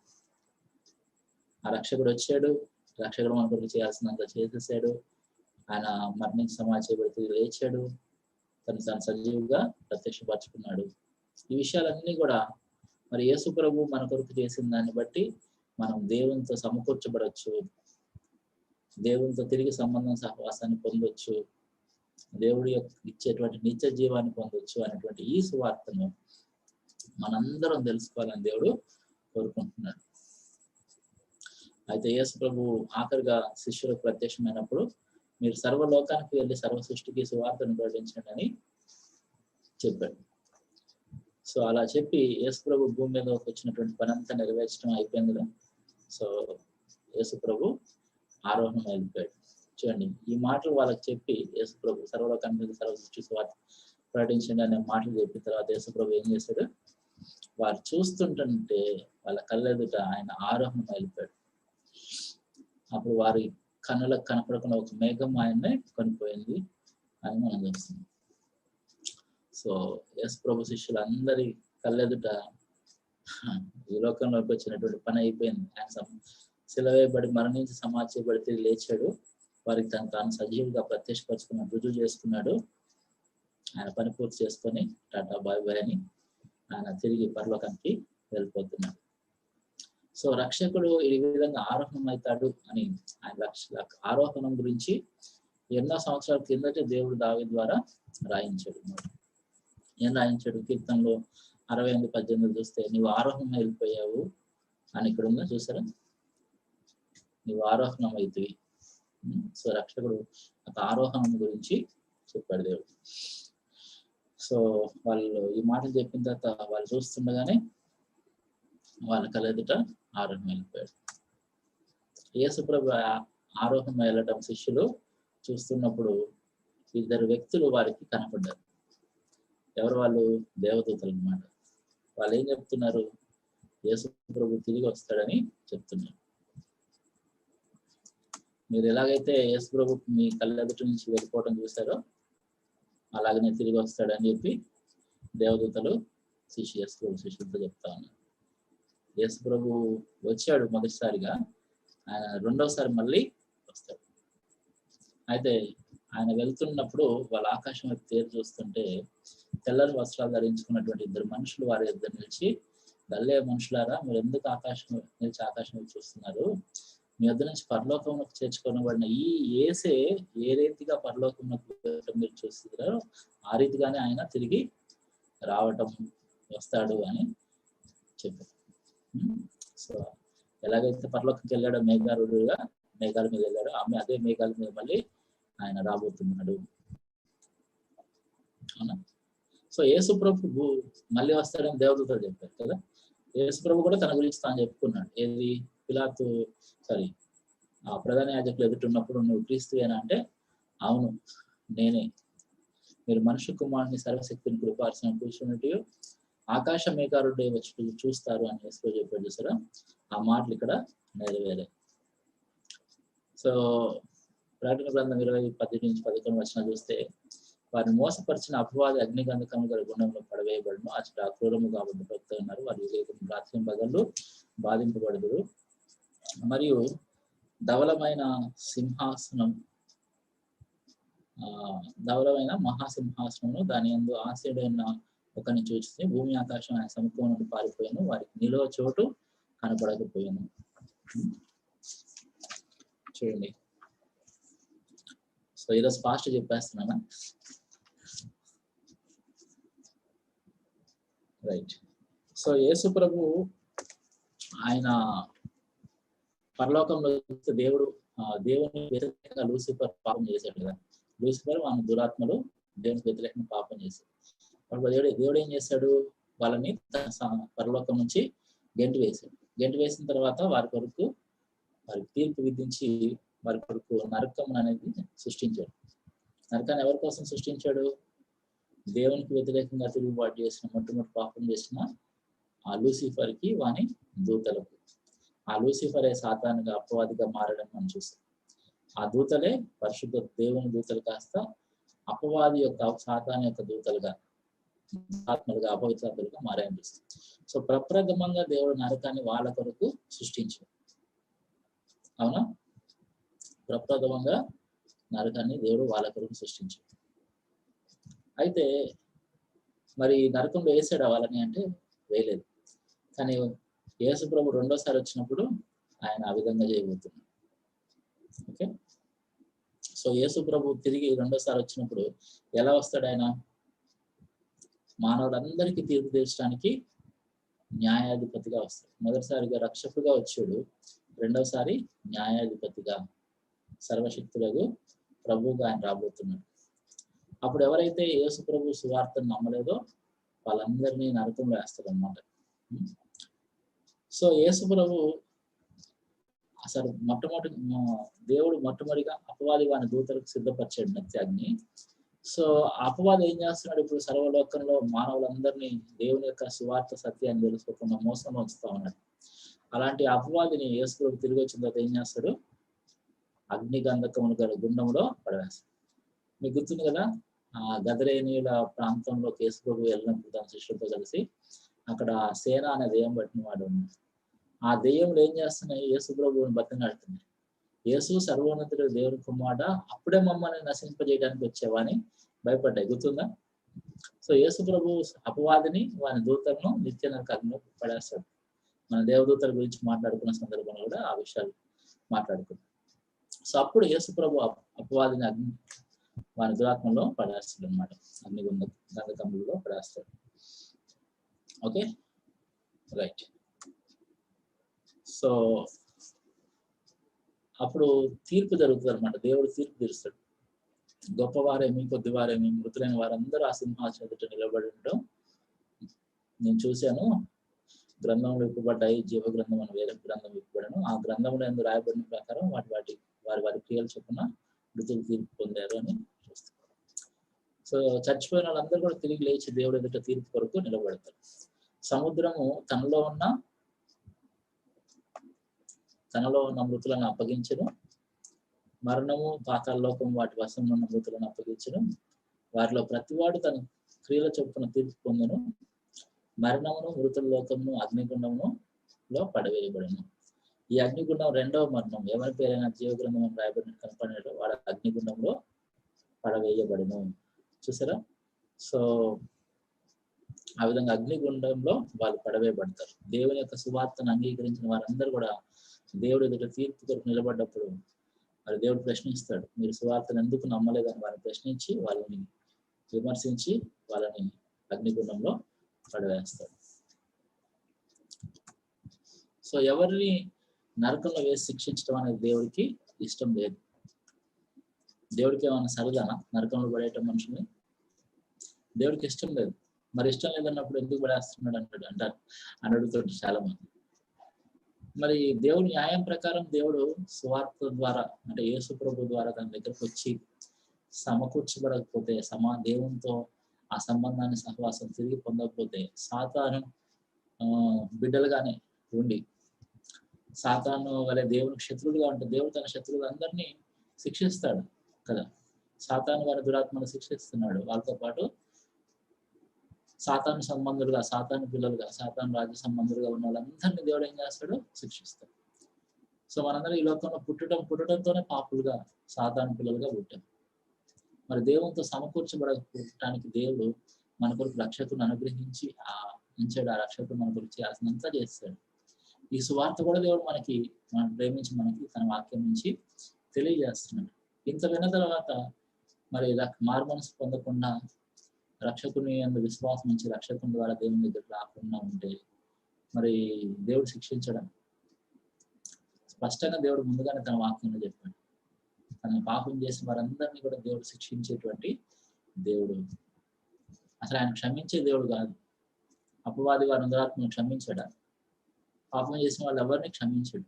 ఆ రక్షకుడు వచ్చాడు, రక్షకుడు మన కొరకు చేయాల్సినంత చేసేసాడు. ఆయన మరణించి సమాజపడితే లేచాడు, తను సజీవుగా ప్రత్యక్షపరచుకున్నాడు. ఈ విషయాలన్నీ కూడా మరి యేసు ప్రభు మన కొరకు చేసిన దాన్ని బట్టి మనం దేవునితో సమకూర్చబడవచ్చు, దేవునితో తిరిగి సంబంధం సహవాసాన్ని పొందొచ్చు, దేవుడి యొక్క ఇచ్చేటువంటి నిత్య జీవాన్ని పొందొచ్చు అనేటువంటి ఈ సువార్తను మనందరం తెలుసుకోవాలని దేవుడు కోరుకుంటున్నాడు. అయితే యేసు ప్రభు ఆఖరిగా శిష్యులకు ప్రత్యక్షమైనప్పుడు మీరు సర్వలోకానికి వెళ్ళి సర్వ సృష్టికి సువార్తను ప్రకటించండి అని చెప్పాడు. సో అలా చెప్పి యేసు ప్రభు భూమి మీద వచ్చినటువంటి పని అంతా నెరవేర్చడం అయిపోయింది కదా. సో యేసు ప్రభు ఆరోహణం వెళ్ళిపోయాడు. చూడండి, ఈ మాటలు వాళ్ళకి చెప్పి యేసు ప్రభు సర్వలోకానికి వెళ్ళి సర్వ సృష్టి సువార్త ప్రకటించండి అనే మాటలు చెప్పిన తర్వాత యేసు ప్రభు ఏం చేశాడు, వారు చూస్తుంటే వాళ్ళ కళ్ళెదుట ఆయన ఆరోహణం వెళ్ళిపోయాడు. అప్పుడు వారి కన్నులకు కనపడకుండా ఒక మేఘం ఆయన్నే కొనిపోయింది అని మనం చూస్తున్నాం. సో యేసు ప్రభు శిష్యులందరి కళ్ళెదుట ఈ లోకంలోకి వచ్చినటువంటి పని అయిపోయింది. ఆయన సిలువేయబడి మరణించి సమాధి తిరిగి లేచాడు, వారికి తాను సజీవుగా ప్రత్యక్షపరచుకున్నాడు, రుజువు చేసుకున్నాడు. ఆయన పని పూర్తి చేసుకొని టాటా బాయ్ బాయ్ అని ఆయన తిరిగి పరలోకానికి వెళ్ళిపోతున్నాడు. సో రక్షకుడు ఈ విధంగా ఆరోహణం అవుతాడు అని ఆయన ఆరోహణం గురించి ఎన్నో సంవత్సరాల కిందటే దేవుడు దావీదు ద్వారా రాయించాడు. ఏం రాయించాడు? కీర్తనలో 68:18 చూస్తే, నీవు ఆరోహణం వెళ్ళిపోయావు, అని ఇక్కడ ఉందా చూసారా, నీవు ఆరోహణం అవుతుంది. సో రక్షకుడు ఒక ఆరోహణం గురించి చెప్పాడు దేవుడు. సో వాళ్ళు ఈ మాటలు చెప్పిన తర్వాత వాళ్ళు చూస్తుండగానే వాళ్ళ కలెదుట ఆరోహణం వెళ్ళిపోయాడు. యేసుప్రభు ఆరోహణం వెళ్ళటం శిష్యులు చూస్తున్నప్పుడు ఇద్దరు వ్యక్తులు వారికి కనపడ్డారు. ఎవరు వాళ్ళు? దేవదూతలు అన్నమాట. వాళ్ళు ఏం చెప్తున్నారు? యేసుప్రభు తిరిగి వస్తాడని చెప్తున్నారు. మీరు ఎలాగైతే యేసుప్రభు మీ కళ్ళెదుట నుంచి వెళ్ళిపోవడం చూసారో అలాగనే తిరిగి వస్తాడని చెప్పి దేవదూతలు శిష్యులతో చెప్తా ఉన్నారు. యేసుప్రభు వచ్చాడు మొదటిసారిగా, ఆయన రెండవసారి మళ్ళీ వస్తాడు. అయితే ఆయన వెళ్తున్నప్పుడు వాళ్ళ ఆకాశం వైపు తేరు చూస్తుంటే తెల్లని వస్త్రాలు ధరించుకున్నటువంటి ఇద్దరు మనుషులు వారి ఇద్దరు నిలిచి, గల్లే మనుషులారా, మీరు ఎందుకు నిలిచి ఆకాశం వైపు చూస్తున్నారు? మీ వద్ద నుంచి పరలోకంలోకి చేర్చుకోబడిన ఈ యేసే ఏ రీతిగా పరలోకంలోకి మీరు చూస్తున్నారో ఆ రీతిగానే ఆయన తిరిగి రావటం వస్తాడు అని చెప్పారు. సో ఎలాగైతే పరలోకంకి వెళ్ళాడో మేఘారుడుగా మేఘాల మీద వెళ్ళాడో అదే మేఘాల మీద మళ్ళీ ఆయన రాబోతున్నాడు. అవునా? సో యేసుప్రభు మళ్ళీ వస్తాడని దేవదూతలు చెప్పారు కదా. యేసుప్రభు కూడా తన గురించి తాను చెప్పుకున్నాడు. ఏది? పిలాతు ప్రధాన యాజకులు ఎదుటిన్నప్పుడు నువ్వు క్రీస్తువేనా అంటే అవును నేనే, మీరు మనుష్య కుమారుని సర్వశక్తిని కృపార్చన కూర్చున్నట్టు ఆకాశ మేఘారుడే వచ్చి చూస్తారు అని యేసు చెప్పాడు చూసారా. ఆ మాటలు ఇక్కడ నెరవేరాయి. సో ప్రకటన గ్రంథం 20:10-11 చూస్తే వారిని మోసపరిచిన అపవాది అగ్నిగంధకము గల గుండంలో పడవేయబడును, అచ్చట అక్రూరము కాబట్టి భక్తులు ఉన్నారు, వారు రాత్రి పగళ్ళు బాధింపబడదురు. మరియు ధవలమైన మహాసింహాసనము దాని యందు ఆసీనుడైన ఒకరిని చూస్తే భూమి ఆకాశం ఆయన సముఖం పారిపోయాను, వారికి నిలువ చోటు కనపడకపోయాను. చూడండి. సో ఈరోజు ఫాస్ట్ చెప్పేస్తున్నానా? రైట్. సో యేసు ప్రభు ఆయన పరలోకంలో దేవుని వ్యతిరేకంగా లూసిఫర్ పాపం చేశాడు కదా. లూసిఫర్ వాళ్ళ దురాత్మలు దేవునికి వ్యతిరేకంగా పాపం చేశాడు. దేవుడు ఏం చేశాడు? వాళ్ళని పరలోకం నుంచి గెంటి వేశాడు. గెంటి వేసిన తర్వాత వారికి తీర్పు విధించి వారి కొరకు నరకం అనేది సృష్టించాడు. నరకాన్ని ఎవరి కోసం సృష్టించాడు? దేవునికి వ్యతిరేకంగా తిరుగుబాటు చేసిన మొట్టమొదటి పాపం చేసిన ఆ లూసిఫర్కి వాని దూతలకు. ఆ లూసిఫరే సాతానుగా అపవాదిగా మారడం మనం చూస్తాం. ఆ దూతలే పరిశుద్ధ దేవుని దూతలు కాస్త అపవాది యొక్క సాతాను యొక్క దూతలుగా ఆత్మలుగా అపవిత్రాత్మలుగా మారాయని చూస్తాం. సో ప్రప్రథమంగా దేవుడు నరకాన్ని వాళ్ళ కొరకు సృష్టించాడు. అవునా? ప్రప్రథమంగా నరకాన్ని దేవుడు వాళ్ళ కొరకు సృష్టించాడు. అయితే మరి నరకంలో వేసాడు వాళ్ళని అంటే వేయలేదు. కానీ యేసు ప్రభు రెండోసారి వచ్చినప్పుడు ఆయన ఆ విధంగా చేయబోతున్నాడు. ఓకే. సో యేసు ప్రభు తిరిగి రెండోసారి వచ్చినప్పుడు ఎలా వస్తాడు? ఆయన మానవులందరికీ తీర్పు తీర్చడానికి న్యాయాధిపతిగా వస్తాడు. మొదటిసారిగా రక్షకుడుగా వచ్చాడు, రెండోసారి న్యాయాధిపతిగా సర్వశక్తులకు ప్రభువుగా ఆయన రాబోతున్నాడు. అప్పుడు ఎవరైతే యేసు ప్రభు సువార్తను నమ్మలేదో వాళ్ళందరినీ నరకంలో వేస్తారు అన్నమాట. సో యేసు ప్రభు అసలు దేవుడు మొట్టమొదటిగా అపవాది వాని దూతలకు సిద్ధపరిచాడు నిత్యాగ్ని. సో అపవాది ఏం చేస్తున్నాడు? ఇప్పుడు సర్వలోకంలో మానవులందరినీ దేవుని యొక్క సువార్త సత్యాన్ని తెలుసుకోకుండా మోసం ఉంచుతా ఉన్నాడు. అలాంటి అపవాదిని యేసు ప్రభు తిరిగి వచ్చిన తర్వాత ఏం చేస్తాడు? అగ్నిగంధకమును గల గుండంలో పడవేస్తాడు. మీకు గుర్తుంది కదా, ఆ గదరేనీయుల ప్రాంతంలో యేసు ప్రభు వెళ్ళినప్పుడు తన శిష్యులతో కలిసి అక్కడ సేన అనే దెయ్యం పట్టిన వాడు ఉన్నాడు. ఆ దెయ్యంలో ఏం చేస్తున్నాయి? యేసు ప్రభువుని బతిమాడుతున్నాయి. యేసు సర్వోన్నతుడు దేవుని కుమారుడా, అప్పుడే మమ్మల్ని నశింపజేయడానికి వచ్చేవాని భయపడ్డాయి. గుర్తుందా? సో యేసు ప్రభు అపవాదిని వాని దూతలను నిత్య నరకాగ్నిలో పడేస్తాడు. మన దేవదూతల గురించి మాట్లాడుకున్న సందర్భంలో కూడా ఆ విషయాలు మాట్లాడుకున్నాం. సో అప్పుడు యేసు ప్రభు అపవాదిని వాని దురాత్మలో పడేస్తాడు అనమాట. గంధకములలో పడేస్తాడు. Okay, right. సో అప్పుడు తీర్పు జరుగుతుంది అనమాట. దేవుడు తీర్పు తీరుస్తాడు. గొప్పవారేమి కొద్దివారేమి మృతులైన వారందరూ ఆ సింహాసనం ఎదుట నిలబడి ఉండడం నేను చూశాను. గ్రంథంలో విప్పబడ్డాయి, జీవ గ్రంథం అని వేరే గ్రంథం విప్పబడను. ఆ గ్రంథంలో ఎందుకు రాయబడిన ప్రకారం వారి క్రియలు చొప్పున మృతులు తీర్పు పొందారు అని చూస్తాం. సో చచ్చిపోయిన వాళ్ళందరూ కూడా తిరిగి లేచి దేవుడి ఎదుట తీర్పు కొరకు నిలబడతారు. సముద్రము తనలో ఉన్న మృతులను అప్పగించను. మరణము పాతాళలోకం వాటి వశంలో ఉన్న మృతులను అప్పగించను. వారిలో ప్రతివాడు తన క్రియల చొప్పున తీర్పు పొందును. మరణమును మృతుల లోకమును అగ్నిగుండములో పడవేయబడను. ఈ అగ్నిగుండం రెండవ మరణం. ఎవరి పేరైనా జీవగ్రంథం రాయబడిన కనపడినట్టు వాడు అగ్నిగుండంలో పడవేయబడను. చూసారా? సో ఆ విధంగా అగ్నిగుండంలో వాళ్ళు పడవేయబడతారు. దేవుని యొక్క సువార్తను అంగీకరించిన వారందరూ కూడా దేవుడి ఎదుట తీర్పు కొరకు నిలబడ్డప్పుడు మరి దేవుడు ప్రశ్నిస్తాడు, మీరు సువార్తను ఎందుకు నమ్మలేదని వారిని ప్రశ్నించి వాళ్ళని విమర్శించి వాళ్ళని అగ్నిగుండంలో పడవేస్తాడు. సో ఎవరిని నరకంలో వేసి శిక్షించడం అనేది దేవుడికి ఇష్టం లేదు. దేవుడికి ఏమైనా సరదానా నరకంలో పడేయటం మనుషుల్ని? దేవుడికి ఇష్టం లేదు. మరి ఇష్టం లేదన్నప్పుడు ఎందుకు పడేస్తున్నాడు అంటారు అని అడుగుతాడు చాలా మంది. మరి దేవుడి న్యాయం ప్రకారం దేవుడు సువార్త ద్వారా అంటే యేసు ప్రభు ద్వారా తన దగ్గరకు వచ్చి సమకూర్చబడకపోతే దేవునితో ఆ సంబంధాన్ని సహవాసం తిరిగి పొందకపోతే సాతాను బిడ్డలుగానే ఉండి సాతాను వలె దేవునికి శత్రువులుగా ఉంటే దేవుడు తన శత్రువులందరినీ శిక్షిస్తాడు కదా. సాతాను వారి దురాత్మను శిక్షిస్తున్నాడు. వాళ్ళతో పాటు సాతాను సంబంధులుగా, సాతాను పిల్లలుగా, సాతాను రాజ్య సంబంధులుగా ఉన్న వాళ్ళందరినీ దేవుడు ఏం చేస్తాడు? శిక్షిస్తాడు. సో మనందరం ఈ లోకంలో పుట్టడంతోనే పాపులుగా సాతాను పిల్లలుగా పుట్టాం. మరి దేవునితో సమకూర్చబడటానికి దేవుడు మన కొరకు రక్షకుని అనుగ్రహించి ఉంచాడు. ఆ రక్షకుడు మన కొరకు చేయాల్సినంత చేస్తాడు. ఈ సువార్త కూడా దేవుడు మనం ప్రేమించి మనకి తన వాక్యం నుంచి తెలియజేస్తున్నాడు. ఇంత విన్న తర్వాత మరి మారు మనసు పొందకుండా రక్షకుని అందు విశ్వాసం నుంచి రక్షకుని ద్వారా దేవుని దగ్గర రాకుండా ఉంటే మరి దేవుడు శిక్షించడం స్పష్టంగా దేవుడు ముందుగానే తన వాక్యంలో చెప్పాడు. తన పాపం చేసిన వారందరినీ కూడా దేవుడు శిక్షించేటువంటి దేవుడు. అసలు ఆయన క్షమించే దేవుడు కాదు. అపవాది వారి దురాత్మను క్షమించాడా? పాపం చేసిన వాళ్ళు ఎవరిని క్షమించడు.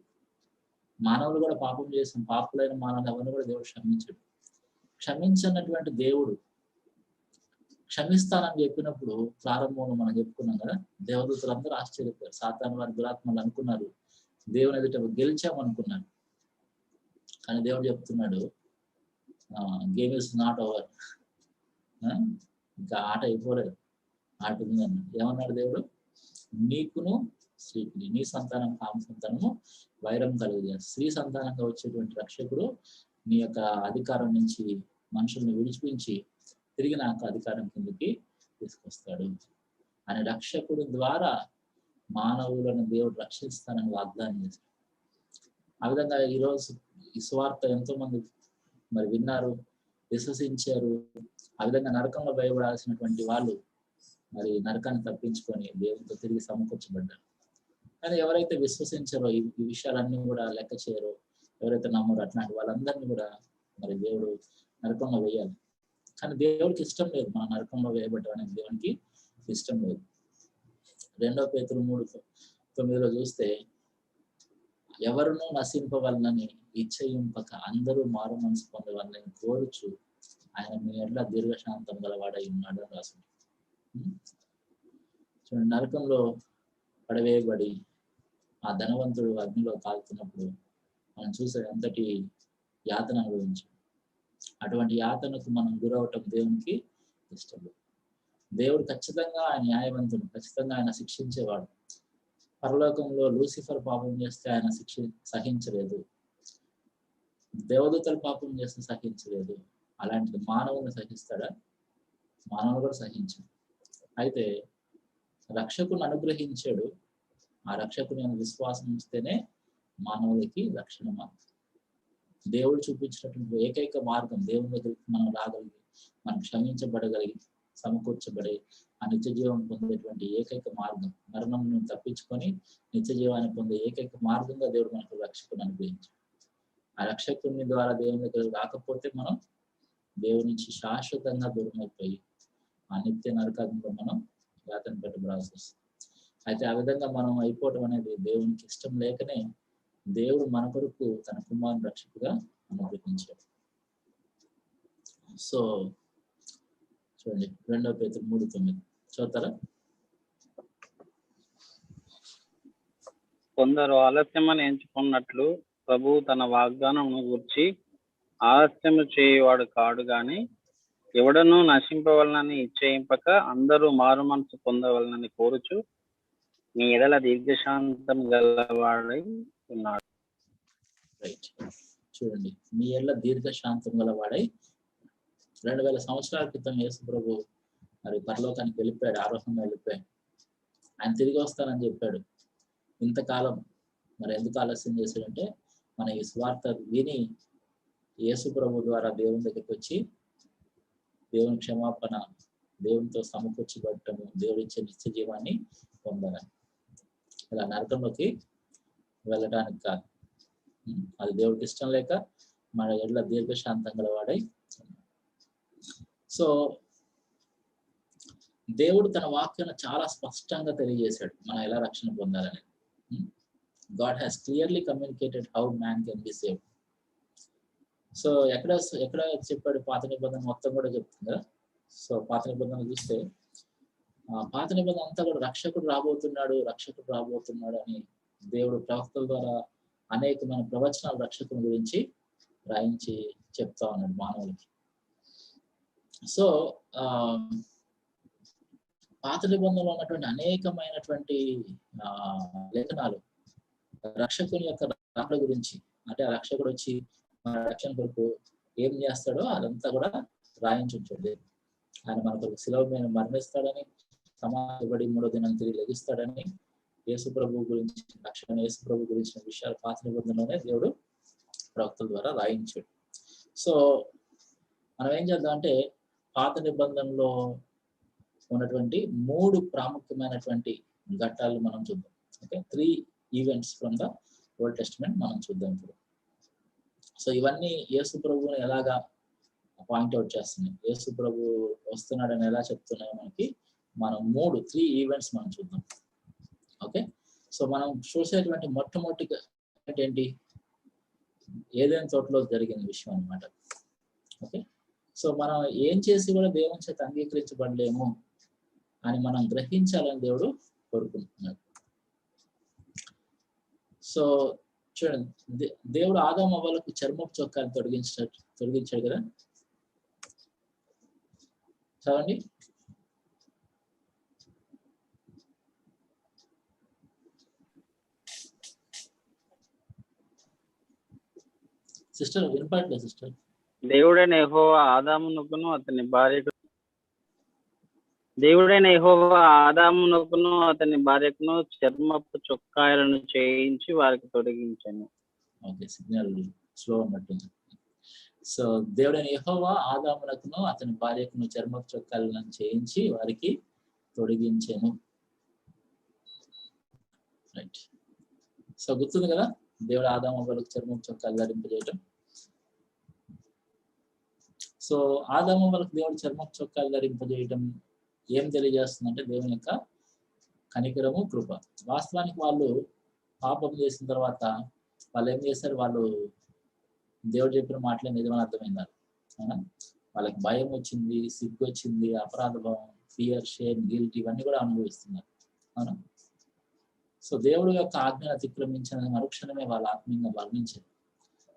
మానవులు కూడా పాపం చేసిన పాపులైన మానవులు ఎవరిని కూడా దేవుడు క్షమించడు. క్షమించినటువంటి దేవుడు క్షమిస్తానని చెప్పినప్పుడు ప్రారంభంలో మనం చెప్పుకున్నాం కదా, దేవదూతలందరూ ఆశ్చర్యపోయారు. సాతాను వారి దురాత్మలు అనుకున్నారు దేవుని ఎదుట గెలిచామనుకున్నారు. కానీ దేవుడు చెప్తున్నాడు గేమ్ ఇస్ నాట్ ఓవర్, ఇంకా ఆట అయిపోలేదు, ఆట ఉంది అన్నాడు. ఏమన్నాడు దేవుడు? నీకును స్త్రీకి, నీ సంతానం కామ సంతానము వైరం కలుగుతుంది. స్త్రీ సంతానంగా వచ్చేటువంటి రక్షకుడు నీ యొక్క అధికారం నుంచి మనుషుల్ని విడిచిపించి తిరిగి నాకు అధికారం కిందకి తీసుకొస్తాడు అనే రక్షకుడు ద్వారా మానవులను దేవుడు రక్షిస్తానని వాగ్దానం చేశాడు. ఆ విధంగా ఈరోజు ఈ సువార్త ఎంతో మంది మరి విన్నారు, విశ్వసించారు. ఆ విధంగా నరకంలో భయపడాల్సినటువంటి వాళ్ళు మరి నరకాన్ని తప్పించుకొని దేవునితో తిరిగి సమకూర్చబడ్డారు. కానీ ఎవరైతే విశ్వసించారో, ఈ విషయాలన్నీ కూడా లెక్క చేయరో, ఎవరైతే నమ్మరో అట్లాంటి వాళ్ళందరినీ కూడా మరి దేవుడు నరకంలో వేయాలి. కానీ దేవుడికి ఇష్టం లేదు మన నరకంలో వేయబడ్డం అనేది. దేవునికి ఇష్టం లేదు. 2 పేతురు 3:9 చూస్తే ఎవరునూ నశింపవలనని ఇచ్చయింపక అందరూ మారు మనసు పొందవలని కోరుచు ఆయన మీ ఎడ్ల దీర్ఘశాంతం గలవాడై ఉన్నాడు అని రాసింది. చూడండి, నరకంలో పడవేయబడి ఆ ధనవంతుడు అగ్నిలో కాలుతున్నప్పుడు మనం చూసే అంతటి యాతన అనుభవించాం. అటువంటి యాతనకు మనం గురవటం దేవునికి ఇష్టం లేదు. దేవుడు ఖచ్చితంగా ఆయన న్యాయవంతుడు, ఖచ్చితంగా ఆయన శిక్షించేవాడు. పరలోకంలో లూసిఫర్ పాపం చేస్తే ఆయన సహించలేదు, దేవదూతలు పాపం చేస్తే సహించలేదు. అలాంటిది మానవుని సహిస్తాడా? మానవులు కూడా సహించాడు. అయితే రక్షకుని అనుగ్రహించాడు. ఆ రక్షకుని విశ్వాసం ఉంచితేనే మానవులకి రక్షణ మార్గం. దేవుడు చూపించినటువంటి ఏకైక మార్గం దేవుని దగ్గరికి మనం రాగలిగి, మనం క్షమించబడగలిగి, సమకూర్చబడి ఆ నిత్య జీవం పొందేటువంటి ఏకైక మార్గం, మరణం తప్పించుకొని నిత్య జీవాన్ని పొందే ఏకైక మార్గంగా దేవుడు మనకు రక్షకుని అనుగ్రహించాడు. ఆ రక్షకుని ద్వారా దేవుని దగ్గర రాకపోతే మనం దేవుని నుంచి శాశ్వతంగా దూరం అయిపోయి ఆ నిత్య నరకంలో మనం యాతన పెట్టబడాల్సి వస్తుంది. అయితే ఆ విధంగా మనం అయిపోవడం అనేది దేవునికి ఇష్టం లేకనే దేవుడు మన కొరకు తన కుమారుని రక్షకుగా అనుగ్రహించాడు. సో చూడండి 2 Pétero 3:9 చదువుతారా? కొందరు ఆలస్యమని ఎంచుకున్నట్లు ప్రభువు తన వాగ్దానమును గూర్చి ఆలస్యము చేయువాడు కాడు గాని ఎవడనూ నశింపవలనని ఇచ్చేయింపక అందరూ మారు మనసు పొందవలనని కోరుచు మీ ఎడల దీర్ఘశాంతం గలవాడై ఉన్నాడు. రైట్, చూడండి, మీ ఎడల దీర్ఘశాంతం గలవాడై. 2000 సంవత్సరాల క్రితం యేసు ప్రభు మరి పరలోకానికి వెళ్ళిపోయాడు, ఆరోహంగా వెళ్ళిపోయాడు. ఆయన తిరిగి వస్తానని చెప్పాడు. ఇంతకాలం మరి ఎందుకు ఆలస్యం చేశాడంటే మన ఈ స్వార్థ విని యేసు ప్రభు ద్వారా దేవుని దగ్గరికి వచ్చి దేవుని క్షమాపణ, దేవునితో సమకూర్చబడటము, దేవుడిచ్చే నిత్య జీవాన్ని పొందాలని. ఇలా నరకంలోకి వెళ్ళడానికి కాదు. అది దేవుడికి ఇష్టం లేక మన ఎడల దీర్ఘశాంతం గలవాడై. సో దేవుడు తన వాక్యాన్ని చాలా స్పష్టంగా తెలియజేశాడు మనం ఎలా రక్షణ పొందాలని. God has clearly communicated how man can be saved. So ఎక్కడ చెప్పాడు? పాత నిబంధన మొత్తం కూడా చెప్తుంది కదా. సో పాత నిబంధన చూస్తే పాత నిబంధన అంతా కూడా రక్షకుడు రాబోతున్నాడు అని దేవుడు ప్రవక్తల ద్వారా అనేకమైన ప్రవచనాలు రక్షకుని గురించి రాయించి చెప్తా ఉన్నాడు మానవులకి. సో పాత నిబంధనలో ఉన్నటువంటి అనేకమైనటువంటి లేఖనాలు రక్షకుని యొక్క రాకడ గురించి, అంటే ఆ రక్షకుడు వచ్చి మన రక్షణ కొరకు ఏం చేస్తాడో అదంతా కూడా రాయించి ఉంచండి. ఆయన మన కొరకు శిలువ మీద మరణిస్తాడని, సమాధిపడి 3వ దినం తిరిగి లెగిస్తాడని, యేసు ప్రభు గురించి రక్షణ, యేసు ప్రభు గురించిన విషయాలు పాత నిబంధనలోనే దేవుడు ప్రవక్తల ద్వారా రాయించాడు. సో మనం ఏం చేద్దాం అంటే పాత నిబంధనలో ఉన్నటువంటి 3 ప్రాముఖ్యమైనటువంటి ఘట్టాలు మనం చూద్దాం. Okay, 3 events from the old testament మనం చూద్దాం ఇప్పుడు. సో ఇవన్నీ యేసు ప్రభువుని ఎలాగా పాయింట్అవుట్ చేస్తున్నాయి, యేసు ప్రభు వస్తున్నాడని ఎలా చెప్తున్నాయో మనకి మనం 3 ఈవెంట్స్ మనం చూద్దాం. ఓకే, సో మనం చూసేటువంటి మొట్టమొదటి ఏంటి? ఏదైనా తోటలో జరిగిన విషయం అన్నమాట. ఓకే, సో మనం ఏం చేసి కూడా దేవుని చేత అంగీకరించబడలేము అని మనం గ్రహించాలని దేవుడు కోరుకుంటున్నాడు. సో చూడండి, దేవుడు ఆదాము అవ్వలకు చర్మపు చొక్కాలు తొలగించాడు కదా. చదవండి. సిస్టర్ వినపడలేదు సిస్టర్. దేవుడైన యెహోవా ఆదామునకును అతని భార్యకును చర్మపు చొక్కాయలను చేయించి వారికి తొలగించాను. ఓకే, సిగ్నల్ స్లో ఉన్నట్టుంది. సో దేవుడైన యెహోవా ఆదామునకును అతని భార్యకును చర్మపు చొక్కాలను చేయించి వారికి తొలగించాను. రైట్. సో గుర్తుంది కదా, దేవుడు ఆదాము వాళ్ళకి చర్మపు చొక్కాలు ధరింపజేయటం. సో ఆదాము వాళ్ళకి దేవుడు చర్మపు చొక్కాలు ధరింపజేయటం ఏం తెలియజేస్తుందంటే దేవుని యొక్క కనికరము, కృప. వాస్తవానికి వాళ్ళు పాపం చేసిన తర్వాత వాళ్ళు ఏం చేశారు? వాళ్ళు దేవుడు చెప్పిన మాటలే నిజమని అర్థమైందారు. అవునా? వాళ్ళకి భయం వచ్చింది, సిగ్గు వచ్చింది, అపరాధ భావం, ఫియర్, షేమ్, గిల్ట్ ఇవన్నీ కూడా అనుభవిస్తున్నారు. అవునా? సో దేవుడు యొక్క ఆజ్ఞను అతిక్రమించిన మరుక్షణమే వాళ్ళు ఆత్మీయంగా వర్ణించారు.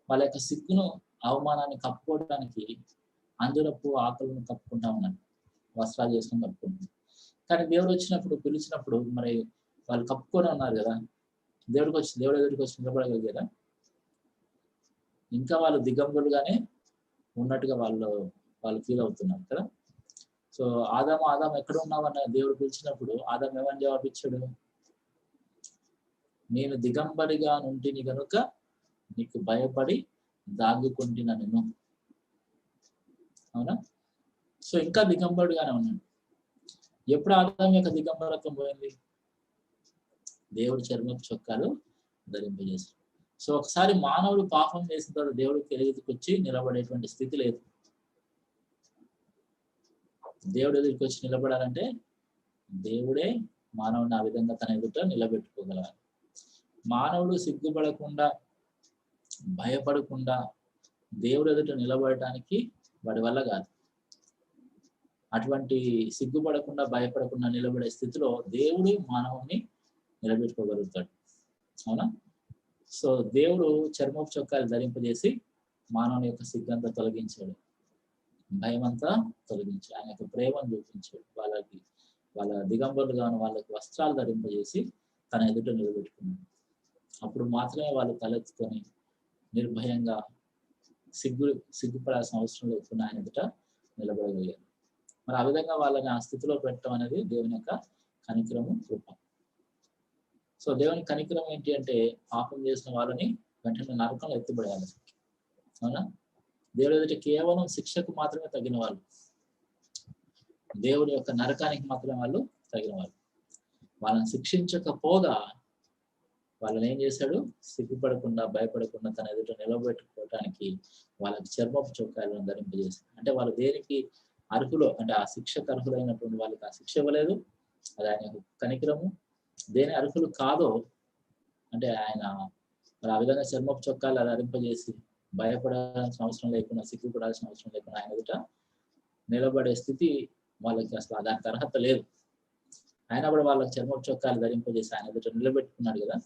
వాళ్ళ యొక్క సిగ్గును, అవమానాన్ని కప్పుకోవడానికి అంజూరపు ఆకులను కప్పుకుంటా ఉన్నారు, వస్త్రాలు చేసుకుని కప్పుకుంటున్నారు. కానీ దేవుడు వచ్చినప్పుడు, పిలిచినప్పుడు మరి వాళ్ళు కప్పుకొని ఉన్నారు కదా. దేవుడి ఎదురికి వచ్చి నిలబడగలిగారా? ఇంకా వాళ్ళు దిగంబరులుగానే ఉన్నట్టుగా వాళ్ళు ఫీల్ అవుతున్నారు కదా. సో ఆదాము ఎక్కడ ఉన్నావన్న దేవుడు పిలిచినప్పుడు ఆదాము ఏమని జవాబిచ్చాడు? నేను దిగంబరిగా నుంటిని కనుక నీకు భయపడి దాగుకుంటున్నా నేను. అవునా? సో ఇంకా దిగంబరుడుగానే ఉన్నాడు. ఎప్పుడు ఆదాము యొక్క దిగంబరత్వం పోయింది? దేవుడు చర్మపు చొక్కాలు ధరింపజేశాడు. సో ఒకసారి మానవుడు పాపం చేసిన తర్వాత దేవుడు ఎదుటికొచ్చి నిలబడేటువంటి స్థితి లేదు. దేవుడు ఎదుటికొచ్చి నిలబడాలంటే దేవుడే మానవుని ఆ విధంగా తన ఎదుట నిలబెట్టుకోగలగాలి. మానవుడు సిగ్గుపడకుండా, భయపడకుండా దేవుడు ఎదుట నిలబడటానికి వాడి వల్ల కాదు. అటువంటి సిగ్గుపడకుండా, భయపడకుండా నిలబడే స్థితిలో దేవుడు మానవుని నిలబెట్టుకోగలుగుతాడు. అవునా? సో దేవుడు చర్మపు చొక్కాలు ధరింపజేసి మానవుని యొక్క సిగ్గంతా తొలగించాడు, భయం అంతా తొలగించాడు, ఆయన యొక్క ప్రేమను చూపించాడు. వాళ్ళ దిగంబరులుగా ఉన్న వాళ్ళకి వస్త్రాలు ధరింపజేసి తన ఎదుట నిలబెట్టుకున్నాడు. అప్పుడు మాత్రమే వాళ్ళు తలెత్తుకొని నిర్భయంగా సిగ్గుపడాల్సిన అవసరం లేకుండా ఆయన ఎదుట నిలబడగలిగారు. మరి ఆ విధంగా వాళ్ళని ఆ స్థితిలో పెట్టడం అనేది దేవుని యొక్క కనికరము, కృప. సో దేవుని కనికరం ఏంటి అంటే పాపం చేసిన వాళ్ళని వెంటనే నరకంలో ఎత్తిపడేయాలి. అవునా? దేవుడి ఎదుట కేవలం శిక్షకు మాత్రమే తగిన వాళ్ళు, దేవుడి యొక్క నరకానికి మాత్రమే వాళ్ళు తగిన వాళ్ళు. వాళ్ళని శిక్షించకపోగా వాళ్ళని ఏం చేశాడు? సిగ్గుపడకుండా, భయపడకుండా తన ఎదుట నిలబెట్టుకోవటానికి వాళ్ళకి చర్మపు చొక్కాలను ధరింపజేశాడు. అంటే వాళ్ళు దేనికి అర్హులో, అంటే ఆ శిక్షకు అర్హులైనటువంటి వాళ్ళకి ఆ శిక్ష ఇవ్వలేదు. అది ఆయన కనికరము. దేని అర్హులు కాదో, అంటే ఆయన ఆ విధంగా చర్మపు చొక్కాలు ధరింపజేసి భయపడాల్సిన అవసరం లేకుండా, సిగ్గుపడాల్సిన అవసరం లేకుండా ఆయన ఎదుట నిలబడే స్థితి వాళ్ళకి అసలు దానికి అర్హత లేదు. ఆయన కూడా వాళ్ళకి చర్మపు చొక్కాలు ధరింపజేసి ఆయన ఎదుట నిలబెట్టుకున్నాడు కదా,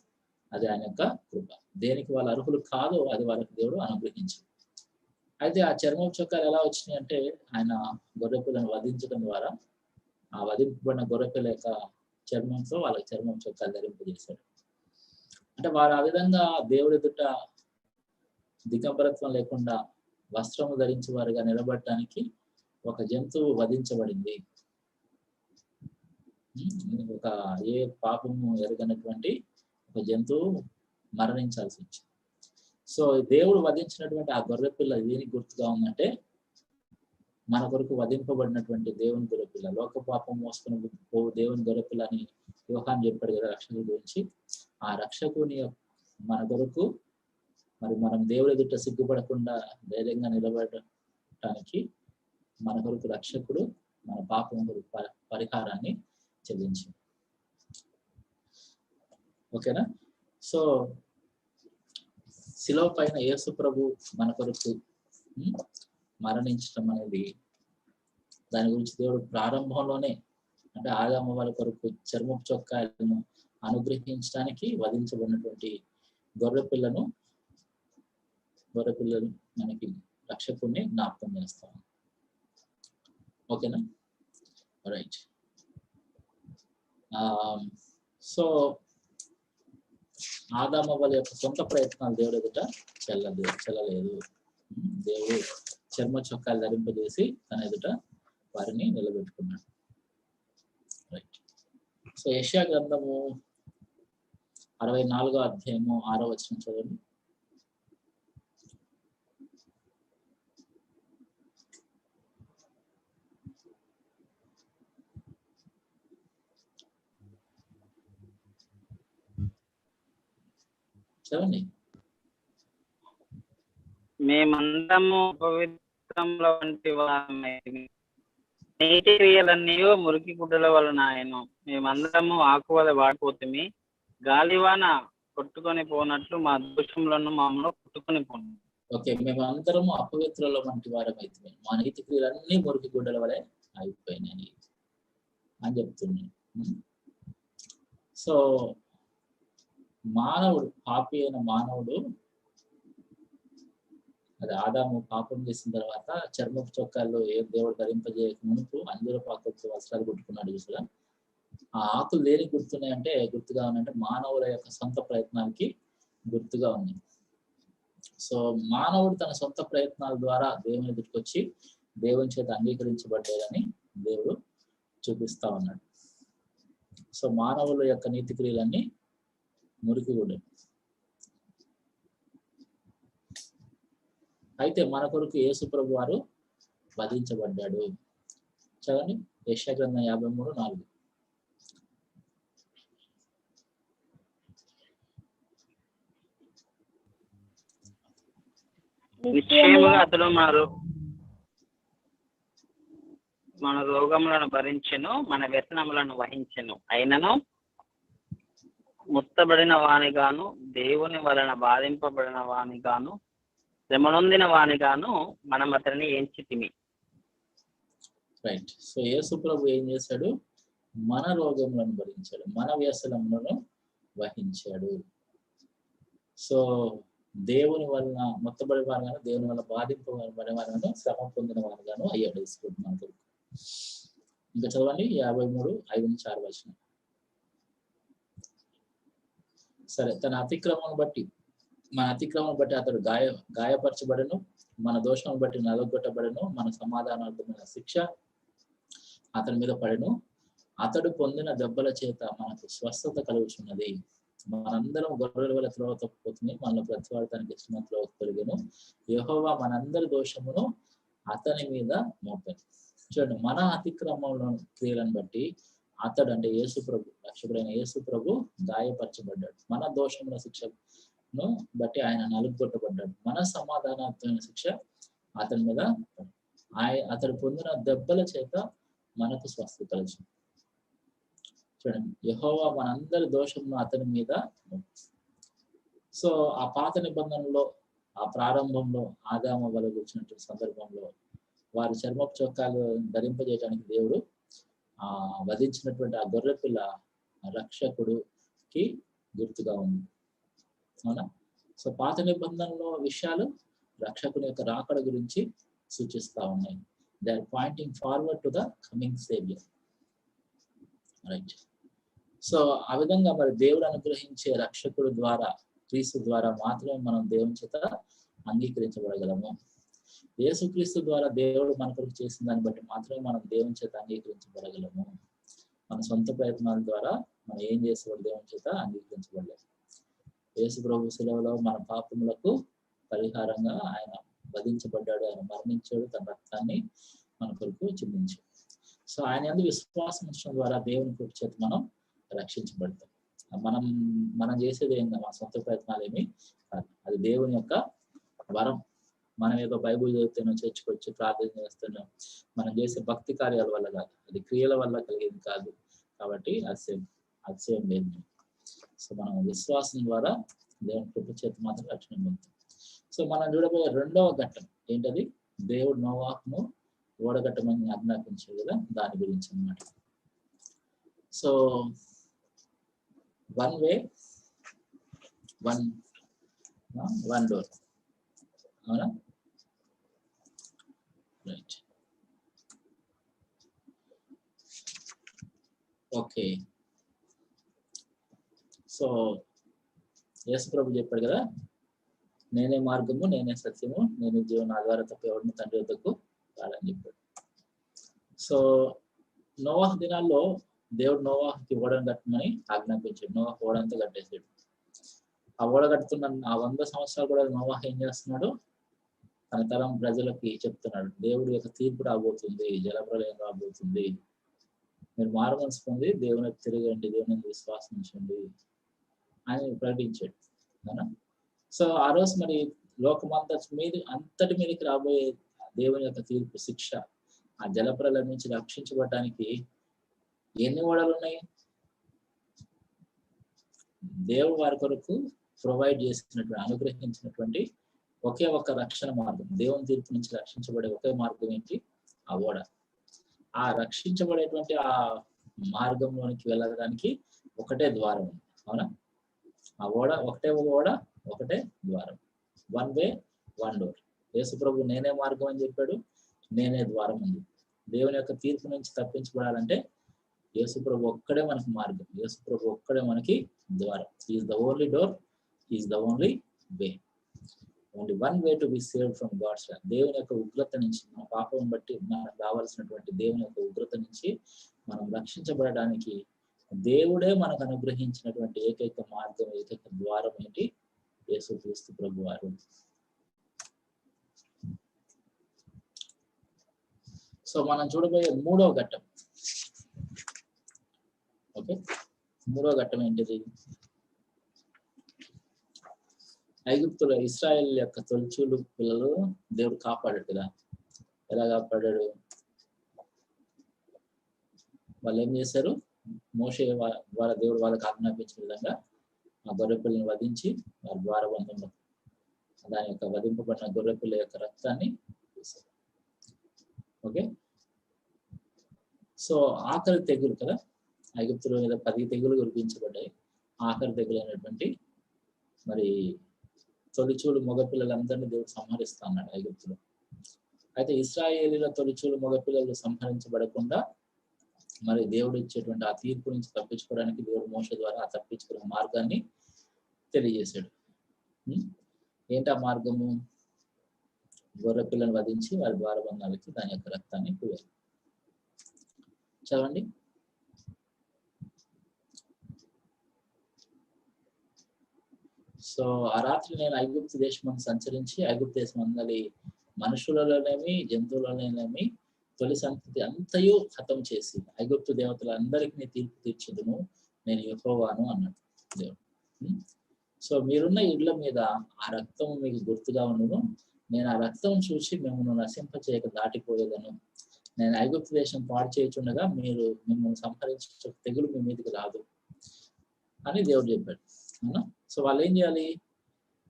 అది ఆయన యొక్క కృప. దేనికి వాళ్ళ అర్హులు కాదో అది వాళ్ళకి దేవుడు అనుగ్రహించాడు. అయితే ఆ చర్మపు చొక్కాలు ఎలా వచ్చినాయి అంటే ఆయన గొర్రెపిల్లను వధించడం ద్వారా ఆ వధింపబడిన గొర్రెపిల్ల యొక్క చర్మంతో వాళ్ళకి చర్మం చొక్కాలు ధరింపజేశాడు. అంటే వారు ఆ విధంగా దేవుడి ఎదుట దిగంబరత్వం లేకుండా వస్త్రము ధరించి వారుగా నిలబడటానికి ఒక జంతువు వధించబడింది. ఒక ఏ పాపము ఎరగనటువంటి ఒక జంతువు మరణించాల్సి వచ్చింది. సో దేవుడు వధించినటువంటి ఆ గొర్రెపిల్ల దేనికి గుర్తుగా ఉందంటే మన కొరకు వధింపబడినటువంటి దేవుని గొర్రెపిల్ల, లోక పాపం మోసుకుని దేవుని గొర్రెపిల్ల అని యోహాను చెప్పాడు కదా రక్షకుడి గురించి. ఆ రక్షకుని మన కొరకు మరి మనం దేవుడి ఎదుట సిగ్గుపడకుండా ధైర్యంగా నిలబడటానికి మన కొరకు రక్షకుడు మన పాపం కొరకు పరిహారాన్ని చెల్లించింది. ఓకేనా? సో శిలువ పైన యేసు ప్రభు మన కొరకు మరణించడం అనేది, దాని గురించి దేవుడు ప్రారంభంలోనే, అంటే ఆదాము వాళ్ళ కొరకు చర్మపు చొక్కాలను అనుగ్రహించడానికి వధించబడినటువంటి గొర్రెపిల్లలు మనకి రక్షకుడిని జ్ఞాపకం చేస్తాం. ఓకేనా? రైట్. సో ఆదాము వాళ్ళ యొక్క సొంత ప్రయత్నాలు దేవుడు ఎదుట చెల్లలేదు. దేవుడు చర్మ చొక్కాలు ధరింపజేసి తన ఎదుట వారిని నిలబెట్టుకున్నాడు. రైట్. సో యెషయా గ్రంథము 64వ అధ్యాయము 6వ వచనం చదవండి. చదవండి. మేమందము పవిత్రముల వంటి వారమైతిమి, నీటి క్రియలన్నీ మురికి గుడ్డల వలన ఆయను. మేమందరము ఆకువల వాడిపోతిమి, గాలివాన కొట్టుకొని పోనట్లు మా దోషములను మమ్మల్ని కొట్టుకొని పోను. ఓకే, మేము అందరము అపవిత్రుల వంటి వారమైతే మా నీతి క్రియలన్నీ మురికి గుడ్డల వలె అయిపోయినాయి అని చెప్తున్నాను. సో మానవుడు, పాపి అయిన మానవుడు, అది ఆదాము పాపం చేసిన తర్వాత చర్మపు చొక్కాల్లో ఏ దేవుడు ధరింపజేయక మునుపు అంజూరపు ఆకులతో వస్త్రాలు కుట్టుకున్నాడు చూసారా. ఆ ఆకులు దేనికి గుర్తున్నాయి అంటే, గుర్తుగా ఉన్నాయంటే మానవుల యొక్క సొంత ప్రయత్నానికి గుర్తుగా ఉన్నాయి. సో మానవుడు తన సొంత ప్రయత్నాల ద్వారా దేవుని ఎదుటికి వచ్చి దేవుని చేత అంగీకరించబడ్డాడని దేవుడు చూపిస్తా ఉన్నాడు. సో మానవుల యొక్క నీతి క్రియలన్నీ మురికి గుడ్డలు. అయితే మన కొరకు యేసు ప్రభు వారు వధించబడ్డాడు. చదవండి యెషయా గ్రంథం 53:4. నిశ్చయముగా అతడు మన రోగములను భరించెను, మన వ్యసనములను వహించెను. అయినను ముత్తబడిన వానిగాను, దేవుని వలన బాధింపబడిన వానిగాను, శ్రమనొందిన వానిగాను మనం అతన్ని ఎంచితిమి. రైట్. సో యేసు ప్రభు ఏం చేశాడు? మన రోగములను భరించాడు, మన వ్యసనములను వహించాడు. సో దేవుని వలన మొత్తబడి వారుగాను, దేవుని వల్ల బాధింపబడిన వారుగాను, శ్రమ పొందిన వారుగాను అయ్యాడు యేసు ప్రభు మన కొరకు. ఇంకా చదవండి 53:5-6. సరే, తన అతిక్రమం బట్టి, మన అతిక్రమం బట్టి అతడు గాయపరచబడను, మన దోషం బట్టి నలగొట్టబడను, మన సమాధానార్థమైన శిక్ష అతని మీద పడను, అతడు పొందిన దెబ్బల చేత మనకు స్వస్థత కలుగుతున్నది. మనందరం గొర్రెల వల్ల త్రోవ తప్పిపోతుంది, మనలో ప్రతివాడు తనకి ఇష్టమైన త్రోవ తొలగెను, యెహోవా మనందరి దోషమును అతని మీద మోపెను. చూడండి, మన అతిక్రమంలో క్రియలను బట్టి అతడు అంటే యేసు ప్రభు, రక్షకుడైన యేసు ప్రభు గాయపరచబడ్డాడు. మన దోషముల శిక్షను బట్టి ఆయన నలుగొట్టబడ్డాడు. మన సమాధానార్థమైన శిక్ష అతని మీద, అతడు పొందిన దెబ్బల చేత మనకు స్వస్థత కలిగింది. చూడండి, యెహోవా మనందరి దోషమును అతని మీద. సో ఆ పాత నిబంధనలో, ఆ ప్రారంభంలో ఆదాము వల్ల వచ్చినటువంటి సందర్భంలో వారి చర్మపు చొక్కాలు ధరింపజేయడానికి దేవుడు వధించినటువంటి ఆ గొర్రె పిల్ల రక్షకుడికి గుర్తుగా ఉంది. అవునా? సో పాత నిబంధనలో విషయాలు రక్షకుని యొక్క రాకడ గురించి సూచిస్తా ఉన్నాయి. They are pointing forward to the coming saviour. Right. So ఆ విధంగా మరి దేవుడు అనుగ్రహించే రక్షకుడు ద్వారా, క్రీస్తు ద్వారా మాత్రమే మనం దేవుని చేత అంగీకరించబడగలము. యేసుక్రీస్తు ద్వారా దేవుడు మన కొరకు చేసిన దాన్ని బట్టి మాత్రమే మనం దేవుని చేత అంగీకరించబడగలము. మన సొంత ప్రయత్నాల ద్వారా మనం ఏం చేసేవాడు దేవుని చేత అంగీకరించబడలేదు. యేసు ప్రభు శిలువలో మన పాపములకు పరిహారంగా ఆయన వధించబడ్డాడు, ఆయన మరణించాడు, తన రక్తాన్ని మన కొరకు చిందించాడు. సో ఆయన యందు విశ్వాసం ఉంచడం ద్వారా దేవుని కృప చేత మనం రక్షించబడతాం. మనం చేసేది ఏం, మన సొంత ప్రయత్నాలు ఏమి కాదు, అది దేవుని యొక్క వరం. మనం ఏదో బైబుల్ చదువుతున్నాం, చర్చకొచ్చి ప్రార్థన చేస్తున్నాం, మనం చేసే భక్తి కార్యాల వల్ల కాదు, అది క్రియల వల్ల కలిగేది కాదు. కాబట్టి అతిశయం లేదు. సో మనం విశ్వాసం ద్వారా దేవుని కృప చేత మాత్రం రక్షణ పొందుతాం. సో మనం చూడబోయే రెండవ ఘట్టం ఏంటది? దేవుడు నోవాహును ఓడగట్టమని ఆజ్ఞాపించాడు కదా, దాని గురించి అన్నమాట. So one way one door, అవునా? రైట్. ఓకే. సో యేసు ప్రభు చెప్పాడు కదా, నేనే మార్గము, నేనే సత్యము, నేనే జీవనం, నా ద్వారా తప్ప ఎవరిని తండ్రి వద్దకు రాడని చెప్పాడు. సో నోవాహు దినాల్లో దేవుడు నోవాహుకి ఓడను కట్టమని ఆజ్ఞాపించాడు. నోవాహు ఓడంతా కట్టేసాడు. ఆ ఓడ కట్టుతున్న ఆ 100 సంవత్సరాలు కూడా నోవాహు ఏం చేస్తున్నాడు? తన తరం ప్రజలకి చెప్తున్నాడు, దేవుడి యొక్క తీర్పు రాబోతుంది, జలప్రలయం రాబోతుంది, మీరు మారుమనసు పొంది దేవుని తిరగండి, దేవుని విశ్వాసం ఉంచండి అని ప్రకటించాడు. అవునా? సో ఆ రోజు మరి అంతటి మీదకి రాబోయే దేవుని యొక్క తీర్పు, శిక్ష, ఆ జలప్రలయం నుంచి రక్షించబడటానికి ఎన్ని ఓడలు ఉన్నాయి? దేవుడు వారి కొరకు ప్రొవైడ్ చేసినటువంటి, అనుగ్రహించినటువంటి ఒకే ఒక రక్షణ మార్గం, దేవుని తీర్పు నుంచి రక్షించబడే ఒకే మార్గం ఏంటి? ఆ ఓడ. ఆ రక్షించబడేటువంటి ఆ మార్గంలోనికి వెళ్ళడానికి ఒకటే ద్వారం ఉంది. అవునా? ఆ ఓడ ఒకటే ద్వారం. One way one door. Yesu ప్రభు నేనే మార్గం అని చెప్పాడు, నేనే ద్వారం ఉంది. దేవుని యొక్క తీర్పు నుంచి తప్పించబడాలంటే యేసు ప్రభు ఒక్కడే మనకి మార్గం, యేసు ప్రభు ఒక్కడే మనకి ద్వారం. Is the only door, is the only way. Only one way to be saved from God's wrath. దేవుని యొక్క ఉగ్రత నుంచి, మన పాపం బట్టి మనకు రావాల్సినటువంటి దేవుని యొక్క ఉగ్రత నుంచి మనం రక్షించబడడానికి దేవుడే మనకు అనుగ్రహించినటువంటి ఏకైక మార్గం, ఏకైక ద్వారం ఏంటి? యేసుక్రీస్తు ప్రభు వారు. సో మనం చూడబోయే మూడవ ఘట్టం ఓకే, మూడో ఘట్టం ఏంటిది? ఐగుప్తులో ఇశ్రాయేల్ యొక్క తొలిచూలు పిల్లలు దేవుడు కాపాడాడు కదా. ఎలా కాపాడాడు? వాళ్ళు ఏం చేశారు? మోషే ద్వారా దేవుడు వాళ్ళకి ఆజ్ఞాపించిన విధంగా ఆ గొర్రె పిల్లని వధించి వారి ద్వారబంధంలో దాని యొక్క వధింపబడిన గొర్రె పిల్ల యొక్క రక్తాన్ని తీశారు. ఓకే, సో ఆఖరి తెగులు కదా, ఐగుప్తులో మీద 10 తెగులు కురిపించబడ్డాయి. ఆఖరి తెగులు అయినటువంటి మరి తొలిచూలు మగపిల్లలందరినీ దేవుడు సంహరిస్తా అన్నాడు ఐగుప్తులో. అయితే ఇశ్రాయేలీల తొలిచూలు మగపిల్లలు సంహరించబడకుండా మరి దేవుడు ఇచ్చేటువంటి ఆ తీర్పు నుంచి తప్పించుకోవడానికి దేవుడు మోషే ద్వారా ఆ తప్పించుకునే మార్గాన్ని తెలియజేశాడు. ఏంటి ఆ మార్గము? గొర్రె పిల్లను వధించి వారి ద్వారబంధాలకి దాని యొక్క రక్తాన్ని పూయాలి. చదవండి. సో ఆ రాత్రి నేను ఐగుప్తు దేశం సంచరించి ఐగుప్తు దేశం అందరి మనుషులలోనేమి జంతువులలోనేమి తొలి సంతతి అంతయు హతం చేసి ఐగుప్తు దేవతలందరికీ తీర్పు తీర్చదును, నేను యెహోవాను అన్నాడు దేవుడు. సో మీరున్న ఇళ్ల మీద ఆ రక్తం మీకు గుర్తుగా ఉండును. నేను ఆ రక్తం చూసి మిమ్మల్ని నశింపచేయక దాటిపోయేదను. నేను ఐగుప్తు దేశం పాడు చేయుచుండగా మీరు మిమ్మల్ని సంహరించే తెగులు మీ మీదకి రాదు అని దేవుడు చెప్పాడు. అవునా? సో వాళ్ళు ఏం చేయాలి?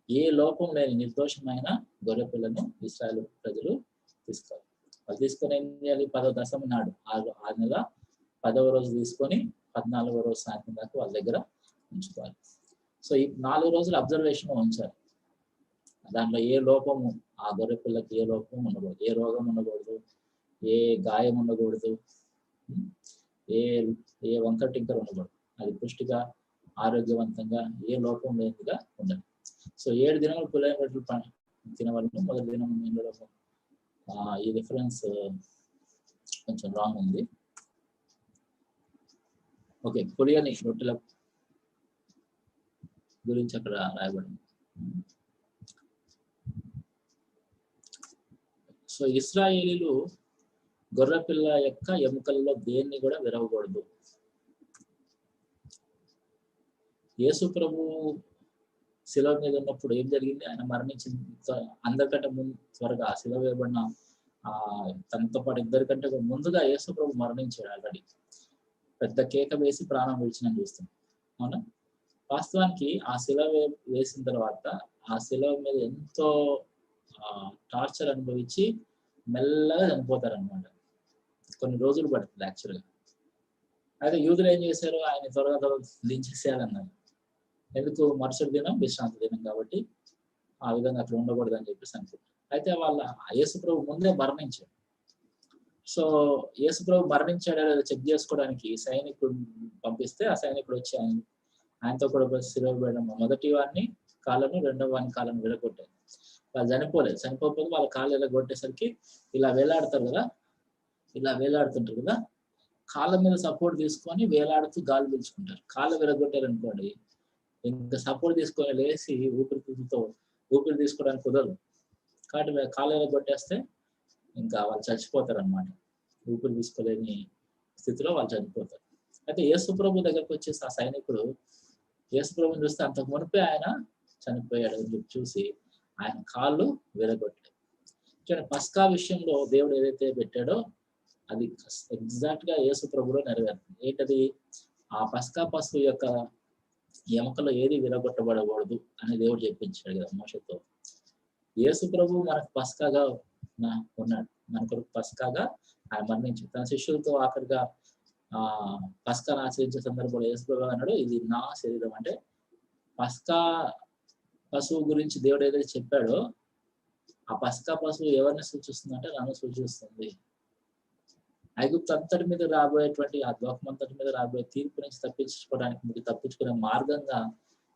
ఏ లోపం లేని నిర్దోషమైన గొర్రె పిల్లను ఇశ్రాయేలు ప్రజలు తీసుకోవాలి. వాళ్ళు తీసుకొని ఏం చేయాలి? 10వ దశమి నాడు ఆ నెల 10వ రోజు తీసుకొని 14వ రోజు సాయంత్రం దాకా వాళ్ళ దగ్గర ఉంచుకోవాలి. సో ఈ 4 రోజులు అబ్జర్వేషన్ ఉంచాలి. దాంట్లో ఏ లోపము, ఆ గొర్రె పిల్లకి ఏ లోపం ఉండకూడదు, ఏ రోగం ఉండకూడదు, ఏ గాయం ఉండకూడదు, ఏ వంకర టింకర్ ఉండకూడదు. అది పుష్టిగా ఆరోగ్యవంతంగా ఏ లోపం లేనిదిగా ఉండాలి. సో 7 దినములు పులియని రొట్టెలు తినవలను. మొదటి దినం ఇందులో ఈ రిఫరెన్స్ కొంచెం రాంగ్ ఉంది. ఓకే, పులియని రొట్టెల గురించి అక్కడ రాయబడింది. సో ఇశ్రాయేలీలు గొర్రె పిల్ల యొక్క ఎముకల్లో దేన్ని కూడా విరవకూడదు. యేసు ప్రభు శిలువ మీద ఉన్నప్పుడు ఏం జరిగింది? ఆయన మరణించిన అందరికంటే త్వరగా శిలువ వేయబడిన తనతో పాటు ఇద్దరికంటే ముందుగా యేసు ప్రభు మరణించాడు ఆల్రెడీ. పెద్ద కేక వేసి ప్రాణం విడిచిన చూస్తాం. అవునా? వాస్తవానికి ఆ శిలువ వేసిన తర్వాత ఆ శిలువ మీద ఎంతో టార్చర్ అనుభవించి మెల్లగా చనిపోతారనమాట. కొన్ని రోజులు పడుతుంది యాక్చువల్గా. అయితే యూదులు ఏం చేశారు? ఆయన త్వరగా దించేసేయాలన్నారు. ఎందుకు? మరుసటి దినం విశ్రాంతి దినం కాబట్టి ఆ విధంగా అక్కడ ఉండకూడదు అని చెప్పేసి అనుకుంటారు. అయితే వాళ్ళ యేసు ప్రభు ముందే మరణించాడు. సో యేసు ప్రభు మరణించాడో లేదో చెక్ చేసుకోవడానికి సైనికుడు పంపిస్తే ఆ సైనికుడు వచ్చి ఆయనతో కూడా శిలువ వేయడం, మొదటి వాడిని కాళ్ళను, రెండవ వాడిని కాళ్ళను విడగొట్టారు. వాళ్ళు చనిపోలేదు. చనిపోకపోతే వాళ్ళ కాళ్ళు ఇలా కొట్టేసరికి ఇలా వేలాడతారు కదా, ఇలా వేలాడుతుంటారు కదా, కాళ్ళ మీద సపోర్ట్ తీసుకొని వేలాడుతూ గాలి పీల్చుకుంటారు. కాళ్ళు విరగొట్టారు అనుకోండి, ఇంకా సపోర్ట్ తీసుకొని లేచి ఊపిరి తీసుకోవడానికి కుదరదు. కాబట్టి కాళ్ళు విరగొట్టేస్తే ఇంకా వాళ్ళు చచ్చిపోతారు అనమాట. ఊపిరి తీసుకోలేని స్థితిలో వాళ్ళు చనిపోతారు. అయితే యేసు ప్రభు దగ్గరకు వచ్చేసి ఆ సైనికుడు యేసు ప్రభుని చూస్తే అంతకు మునిపే ఆయన చనిపోయాడు అని చెప్పి చూసి ఆయన కాళ్ళు విరగొట్టాడు. చూడండి, పస్కా విషయంలో దేవుడు ఏదైతే పెట్టాడో అది ఎగ్జాక్ట్ గా యేసు ప్రభులో నెరవేరుతుంది. ఏంటది? ఆ పస్కా పశువు యొక్క ఎముకలో ఏది విరగొట్టబడకూడదు అని దేవుడు చెప్పించాడు కదా మోషేతో. యేసు ప్రభు మనకు పస్కాగా ఉన్నాడు. మన కొరకు పస్కాగా ఆయన మరణించాడు. తన శిష్యులతో ఆఖరిగా పస్కాను ఆచరించే సందర్భంలో యేసు ప్రభు అన్నాడు, ఇది నా శరీరం. అంటే పస్కా పశువు గురించి దేవుడు ఏదైతే చెప్పాడో ఆ పస్కా పశువు ఎవరిని సూచిస్తుంది అంటే నన్ను సూచిస్తుంది. ఐగుప్తు అంతటి మీద రాబోయేటువంటి ఆ ద్రోహం అంతటి మీద రాబోయే తీర్పు నుంచి తప్పించుకోవడానికి, మీకు తప్పించుకునే మార్గంగా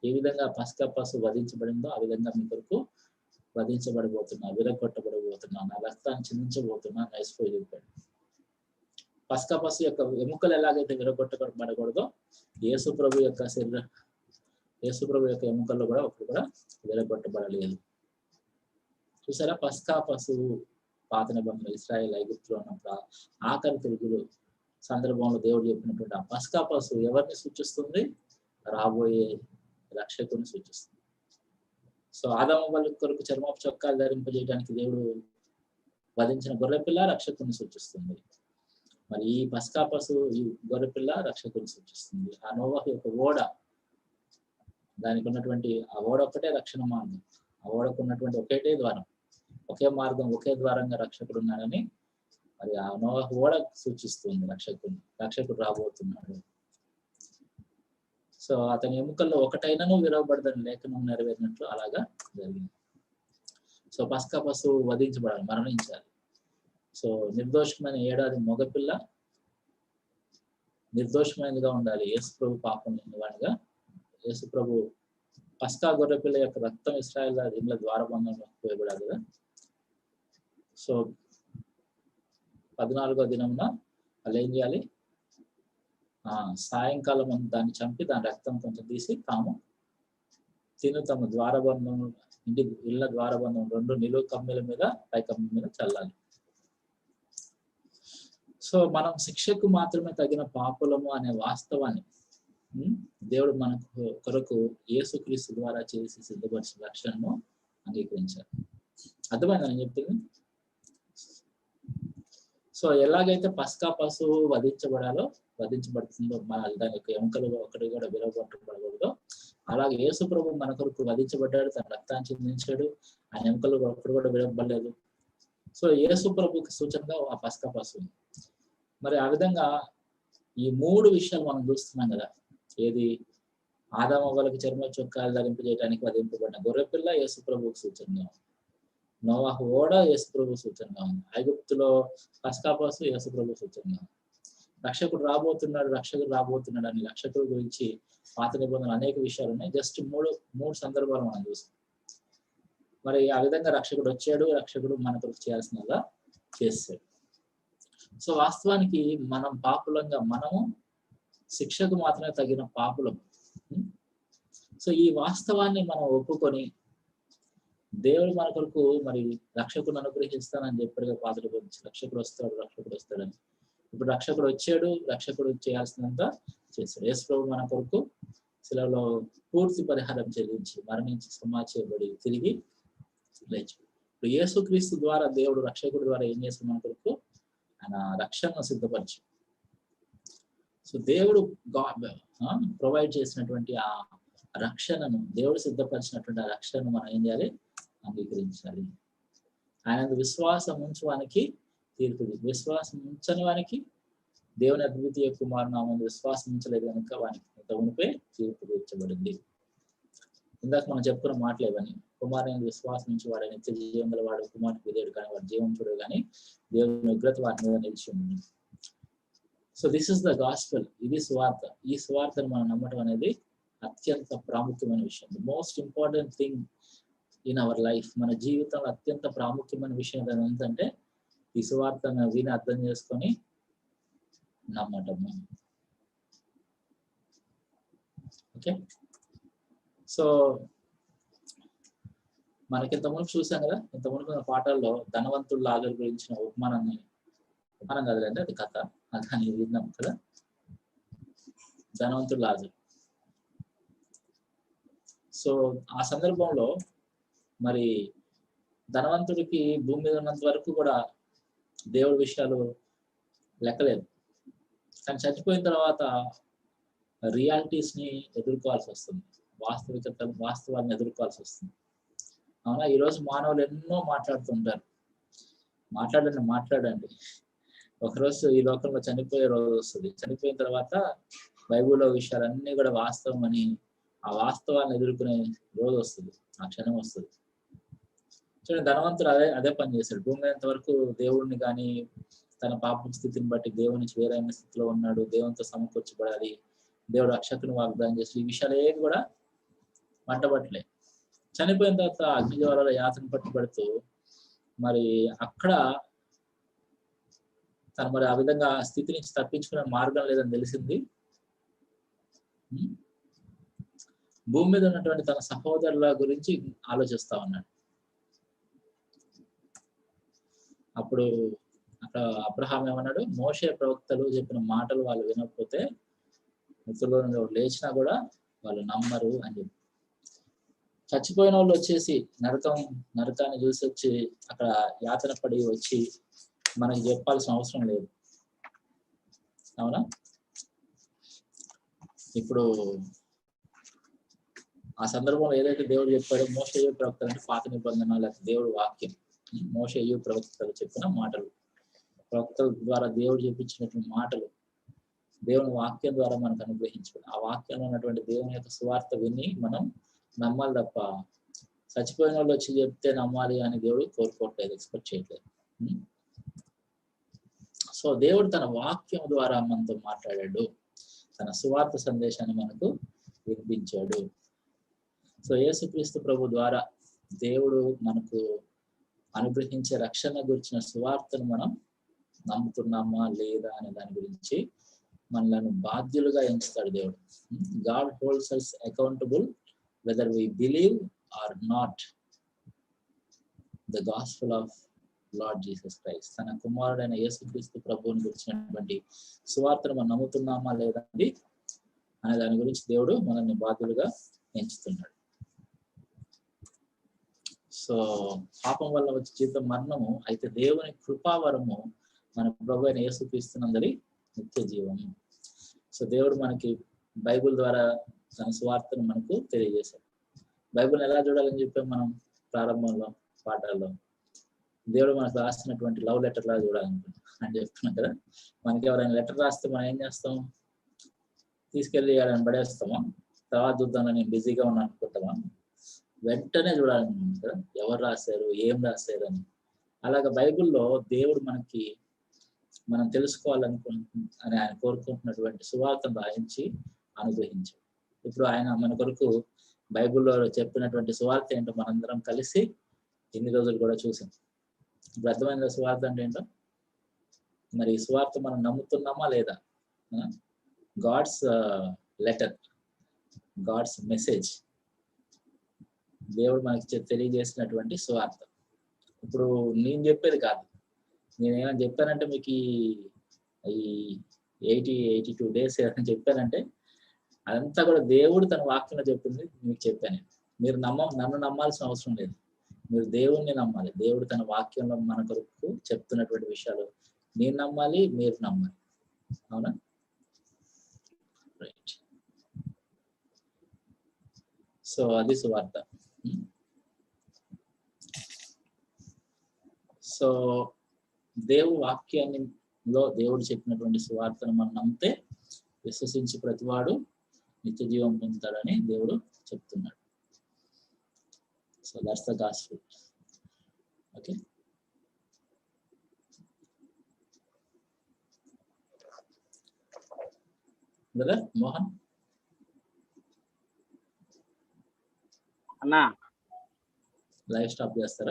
ఏ విధంగా పస్కా పశువు వధించబడిందో ఆ విధంగా మీ కొరకు వధించబడబోతున్నా, విరగొట్టబడబోతున్నా, నా రక్తాన్ని చిందించబోతున్నా నైస్పోయి చెప్పాడు. పస్కా పశువు యొక్క ఎముకలు ఎలాగైతే విరగొట్టబడకూడదో యేసు ప్రభు యొక్క ఎముకల్లో కూడా ఒకటి కూడా విరగొట్టబడలేదు. చూసారా? పస్కా పశువు పాత నిబంధనలు ఇశ్రాయేల్ ఐగుప్తులో ఉన్నప్పుడు ఆఖరి తెగులు సందర్భంలో దేవుడు చెప్పినటువంటి ఆ పస్కా పశువు ఎవరిని సూచిస్తుంది? రాబోయే రక్షకుని సూచిస్తుంది. సో ఆదాము వాళ్ళ కొరకు చర్మపు చొక్కాలు ధరింపజేయడానికి దేవుడు వధించిన గొర్రెపిల్ల రక్షకుని సూచిస్తుంది. మరి ఈ పస్కా పశువు, ఈ గొర్రెపిల్ల రక్షకుని సూచిస్తుంది. ఆ నోవహు యొక్క ఓడ, దానికి ఉన్నటువంటి ఆ ఓడ ఒక్కటే రక్షణ మార్గం. ఆ ఓడకు ఉన్నటువంటి ఒకే ద్వారం, ఒకే మార్గం, ఒకే ద్వారంగా రక్షకుడు ఉన్నాడని మరి ఆ నోవహు ఓడ సూచిస్తుంది రక్షకుడు రాబోతున్నాడు. సో అతని ఎముకల్లో ఒకటైనను విరవబడదని లేఖనం నెరవేరినట్లు అలాగా జరిగింది. సో పస్కా పశువు వధించబడాలి, మరణించాలి. సో నిర్దోషమైన ఏడాది మగపిల్ల నిర్దోషమైనదిగా ఉండాలి. యేసుప్రభు పాపం లేనివాడిగా. యేసుప్రభు పస్కా గొర్రెపిల్ల యొక్క రక్తం ఇశ్రాయేల్ ఇండ్ల ద్వారబంధంలో పోయబడాలి కదా. సో 14వ దినంన వాళ్ళు ఏం చేయాలి? సాయంకాలం దాన్ని చంపి దాని రక్తం కొంచెం తీసి తాము తమ ద్వారబంధం, ఇళ్ళ ద్వారబంధం 2 నిలువు కమ్మెల మీద, పై కమ్మెల మీద చల్లాలి. సో మనం శిక్షకు మాత్రమే తగిన పాపులము అనే వాస్తవాన్ని దేవుడు మనకు కొరకు యేసుక్రీస్తు ద్వారా చేసి సిద్ధపరిచిన రక్షణను అంగీకరించారు. అర్థమైందా నేను చెప్పింది? సో ఎలాగైతే పస్కా పశువు వధించబడుతుందో, దాని యొక్క ఎముకలు ఒకటి కూడా విరవబట్టబడకూడదో, అలాగే యేసు ప్రభు మన కొరకు వధించబడ్డాడు, తన రక్తాన్ని చిందించాడు, ఆయన ఎముకలు ఒకటి కూడా విరవబడలేదు. సో యేసు ప్రభుకి సూచనగా ఆ పస్కా పశువు. మరి ఆ విధంగా ఈ 3 విషయాలు మనం చూస్తున్నాం కదా. ఏది? ఆదాము వాళ్ళకి చర్మ చొక్కాలు ధరింపజేయడానికి వధింపబడిన గొర్రెపిల్ల యేసు ప్రభుకి సూచనగా ఉంది. నోవహు ఓడ యేసు ప్రభు సూచనగా ఉంది. ఐగుప్తులో పస్కా పశువు యేసు ప్రభు సూచనగా ఉంది. రక్షకుడు రాబోతున్నాడు అని రక్షకుడు గురించి పాత నిబంధనలు అనేక విషయాలు ఉన్నాయి. జస్ట్ మూడు సందర్భాలు మనం చూస్తాం. మరి ఆ విధంగా రక్షకుడు వచ్చాడు, రక్షకుడు మన కొరకు చేయాల్సినదా చేస్తాడు. సో వాస్తవానికి మనం పాపులంగా, మనము శిక్షకు మాత్రమే తగిన పాపులం. సో ఈ వాస్తవాన్ని మనం ఒప్పుకొని దేవుడు మన కొరకు మరి రక్షకుడు అనుగ్రహిస్తానని చెప్పాడుగా పాత గురించి. రక్షకుడు వస్తాడని. ఇప్పుడు రక్షకుడు వచ్చాడు, రక్షకుడు చేయాల్సినంత చేశాడు. యేసు ప్రభు మన కొరకు శిలువలో పూర్తి పరిహారం చెల్లించి మరణించి సమాచేయబడి తిరిగి లేచాడు. ఇప్పుడు యేసుక్రీస్తు ద్వారా దేవుడు రక్షకుడి ద్వారా ఏం చేస్తాడు? మన కొరకు ఆయన రక్షణను సిద్ధపరిచి, సో దేవుడు ప్రొవైడ్ చేసినటువంటి ఆ రక్షణను, దేవుడు సిద్ధపరిచినటువంటి ఆ రక్షణను మనం ఏం చేయాలి? అంగీకరించాలి. ఆయన విశ్వాసం ఉంచడానికి తీర్పు, విశ్వాసం ఉంచని వానికి దేవుని అద్వితీయ కుమారునామం విశ్వాసం ఉంచలేదు కనుక వానికి ఇంత ఉనిపై తీర్పు తీర్చబడింది. ఇందాక మనం చెప్పుకున్న మాటలేవని, కుమారుని విశ్వాసం నుంచి వాడు నిత్య జీవం గల వాడు, కుమారుడికి విధేయుడు కానీ వాడు జీవం చూడడు కానీ దేవుని ఉగ్రత వాటి మీద నిలిచి ఉంది. So this is the gospel. ఇది సువార్త. ఈ సువార్తను మనం నమ్మటం అనేది అత్యంత ప్రాముఖ్యమైన విషయం. The most important thing in our life. మన జీవితంలో అత్యంత ప్రాముఖ్యమైన విషయం ఏంటంటే ఈ సువార్తను విని అర్థం చేసుకొని నమ్మటం. ఓకే. సో మనకి ఇంతకుముందు చూసాం కదా, ఇంతకుముందు పాఠాల్లో ధనవంతుడు లాజరు గురించిన ఉపమానం కదలంటే అది కథ, దాన్ని విన్నాం కదా. ధనవంతుడు లాజరు. సో ఆ సందర్భంలో మరి ధనవంతుడికి భూమి మీద ఉన్నంత వరకు కూడా దేవుడి విషయాలు లెక్కలేదు. కానీ చచ్చిపోయిన తర్వాత రియాలిటీస్ ని ఎదుర్కోవాల్సి వస్తుంది, వాస్తవాన్ని ఎదుర్కోవాల్సి వస్తుంది. అవునా? ఈరోజు మానవులు ఎన్నో మాట్లాడుతుంటారు. మాట్లాడండి. ఒకరోజు ఈ లోకంలో చనిపోయే రోజు వస్తుంది. చనిపోయిన తర్వాత బైబిల్లో విషయాలన్నీ కూడా వాస్తవం అని, ఆ వాస్తవాన్ని ఎదుర్కొనే రోజు వస్తుంది, ఆ క్షణం వస్తుంది. చూడండి, ధనవంతుడు అదే పని చేశాడు. భూమి అయినంత వరకు దేవుడిని కానీ తన పాప స్థితిని బట్టి దేవుని నుంచి వేరైన స్థితిలో ఉన్నాడు, దేవునితో సమకూర్చబడాలి, దేవుడు రక్షకుని వాగ్దానం చేసి ఈ విషయాలు ఏవి కూడా మంటబట్టలే. చనిపోయిన తర్వాత అగ్నిజ్వాలలో యాతన పట్టుబడుతూ మరి అక్కడ తను మరి ఆ విధంగా స్థితి నుంచి తప్పించుకునే మార్గం లేదని తెలిసింది. భూమి మీద ఉన్నటువంటి తన సహోదరుల గురించి ఆలోచిస్తా ఉన్నాడు. అప్పుడు అక్కడ అబ్రహాం ఏమన్నాడు, మోషే ప్రవక్తలు చెప్పిన మాటలు వాళ్ళు వినకపోతే మృతుల్లో నుండి లేచినా కూడా వాళ్ళు నమ్మరు అని చెప్పి. చచ్చిపోయిన వాళ్ళు వచ్చేసి నరకాన్ని చూసి వచ్చి అక్కడ యాతన పడి వచ్చి మనకి చెప్పాల్సిన అవసరం లేదు. అవునా? ఇప్పుడు ఆ సందర్భంలో ఏదైతే దేవుడు చెప్పాడో, మోషే ప్రవక్తలు అంటే పాత నిబంధన లేకపోతే దేవుడు వాక్యం, మోషే ప్రవక్తలు చెప్పిన మాటలు, ప్రవక్తల ద్వారా దేవుడు చెప్పించినటువంటి మాటలు, దేవుని వాక్యం ద్వారా మనకు అనుగ్రహించాడు. ఆ వాక్యంలో ఉన్నటువంటి దేవుని యొక్క సువార్త విని మనం నమ్మాలి తప్ప చచ్చిపోయిన వాళ్ళు వచ్చి చెప్తే నమ్మాలి అని దేవుడు కోరుకోవట్లేదు, ఎక్స్పెక్ట్ చేయట్లేదు. సో దేవుడు తన వాక్యం ద్వారా మనతో మాట్లాడాడు, తన సువార్త సందేశాన్ని మనకు వినిపించాడు. సో యేసుక్రీస్తు ప్రభు ద్వారా దేవుడు మనకు అనుగ్రహించే రక్షణ గురించిన సువార్తను మనం నమ్ముతున్నామా లేదా అనే దాని గురించి మనలను బాధ్యులుగా ఎంచుతాడు దేవుడు. God holds us accountable whether we believe or not the gospel of Lord Jesus Christ. తన కుమారుడైన యేసుక్రీస్తు ప్రభువుని గురించినటువంటి సువార్తను మనం నమ్ముతున్నామా లేదా అనే దాని గురించి దేవుడు మనల్ని బాధ్యులుగా ఎంచుతున్నాడు. సో పాపం వల్ల వచ్చే జీవితం మరణము, అయితే దేవుని కృపావరము మన ప్రభు అయిన యేసుక్రీస్తునందరి నిత్య జీవము. సో దేవుడు మనకి బైబిల్ ద్వారా తన సువార్తను మనకు తెలియజేశాడు. బైబిల్ని ఎలా చూడాలని చెప్పాం మనం ప్రారంభంలో పాఠాల్లో, దేవుడు మనకు రాసినటువంటి లవ్ లెటర్ లాగా చూడాలనుకుంటున్నాం అని చెప్తున్నాం కదా. మనకి ఎవరైనా లెటర్ రాస్తే మనం ఏం చేస్తాం? తీసుకెళ్ళి వాళ్ళని పడేస్తామా? తర్వాత చూద్దాం నేను బిజీగా ఉన్నాను అనుకుంటామా? వెంటనే చూడాలనుకుంటున్నాం కదా, ఎవరు రాశారు, ఏం రాశారు అని. అలాగే బైబిల్లో దేవుడు మనకి మనం తెలుసుకోవాలని ఆయన కోరుకుంటున్నటువంటి సువార్తను రాయించి అనుగ్రహించాడు. ఇప్పుడు ఆయన మన కొరకు బైబిల్లో చెప్పినటువంటి సువార్త ఏంటో మనందరం కలిసి ఇన్ని రోజులు కూడా చూసాం. ఇప్పుడు అర్థమైన సువార్త అంటే ఏంటో, మరి ఈ సువార్త మనం నమ్ముతున్నామా లేదా? గాడ్స్ లెటర్, గాడ్స్ మెసేజ్, దేవుడు మనకి తెలియజేసినటువంటి సువార్త. ఇప్పుడు నేను చెప్పేది కాదు, నేనేమని చెప్పానంటే మీకు ఈ 82 days ఏమైనా చెప్పానంటే అదంతా కూడా దేవుడు తన వాక్యంలో చెప్పింది మీకు చెప్పాను. మీరు నన్ను నమ్మాల్సిన అవసరం లేదు, మీరు దేవుణ్ణి నమ్మాలి. దేవుడు తన వాక్యంలో మన కొరకు చెప్తున్నటువంటి విషయాలు నేను నమ్మాలి, మీరు నమ్మాలి. అవునా? రైట్. సో అది సువార్త. సో దేవుడు వాక్యాన్నిలో దేవుడు చెప్పినటువంటి సువార్తను మనం నమ్మితే విశ్వసించి ప్రతివాడు నిత్య జీవం పొందుతాడని దేవుడు చెప్తున్నాడు. So that's the gospel. Okay, brother Mohan అన్నా లైవ్ స్టాప్ చేస్తారా?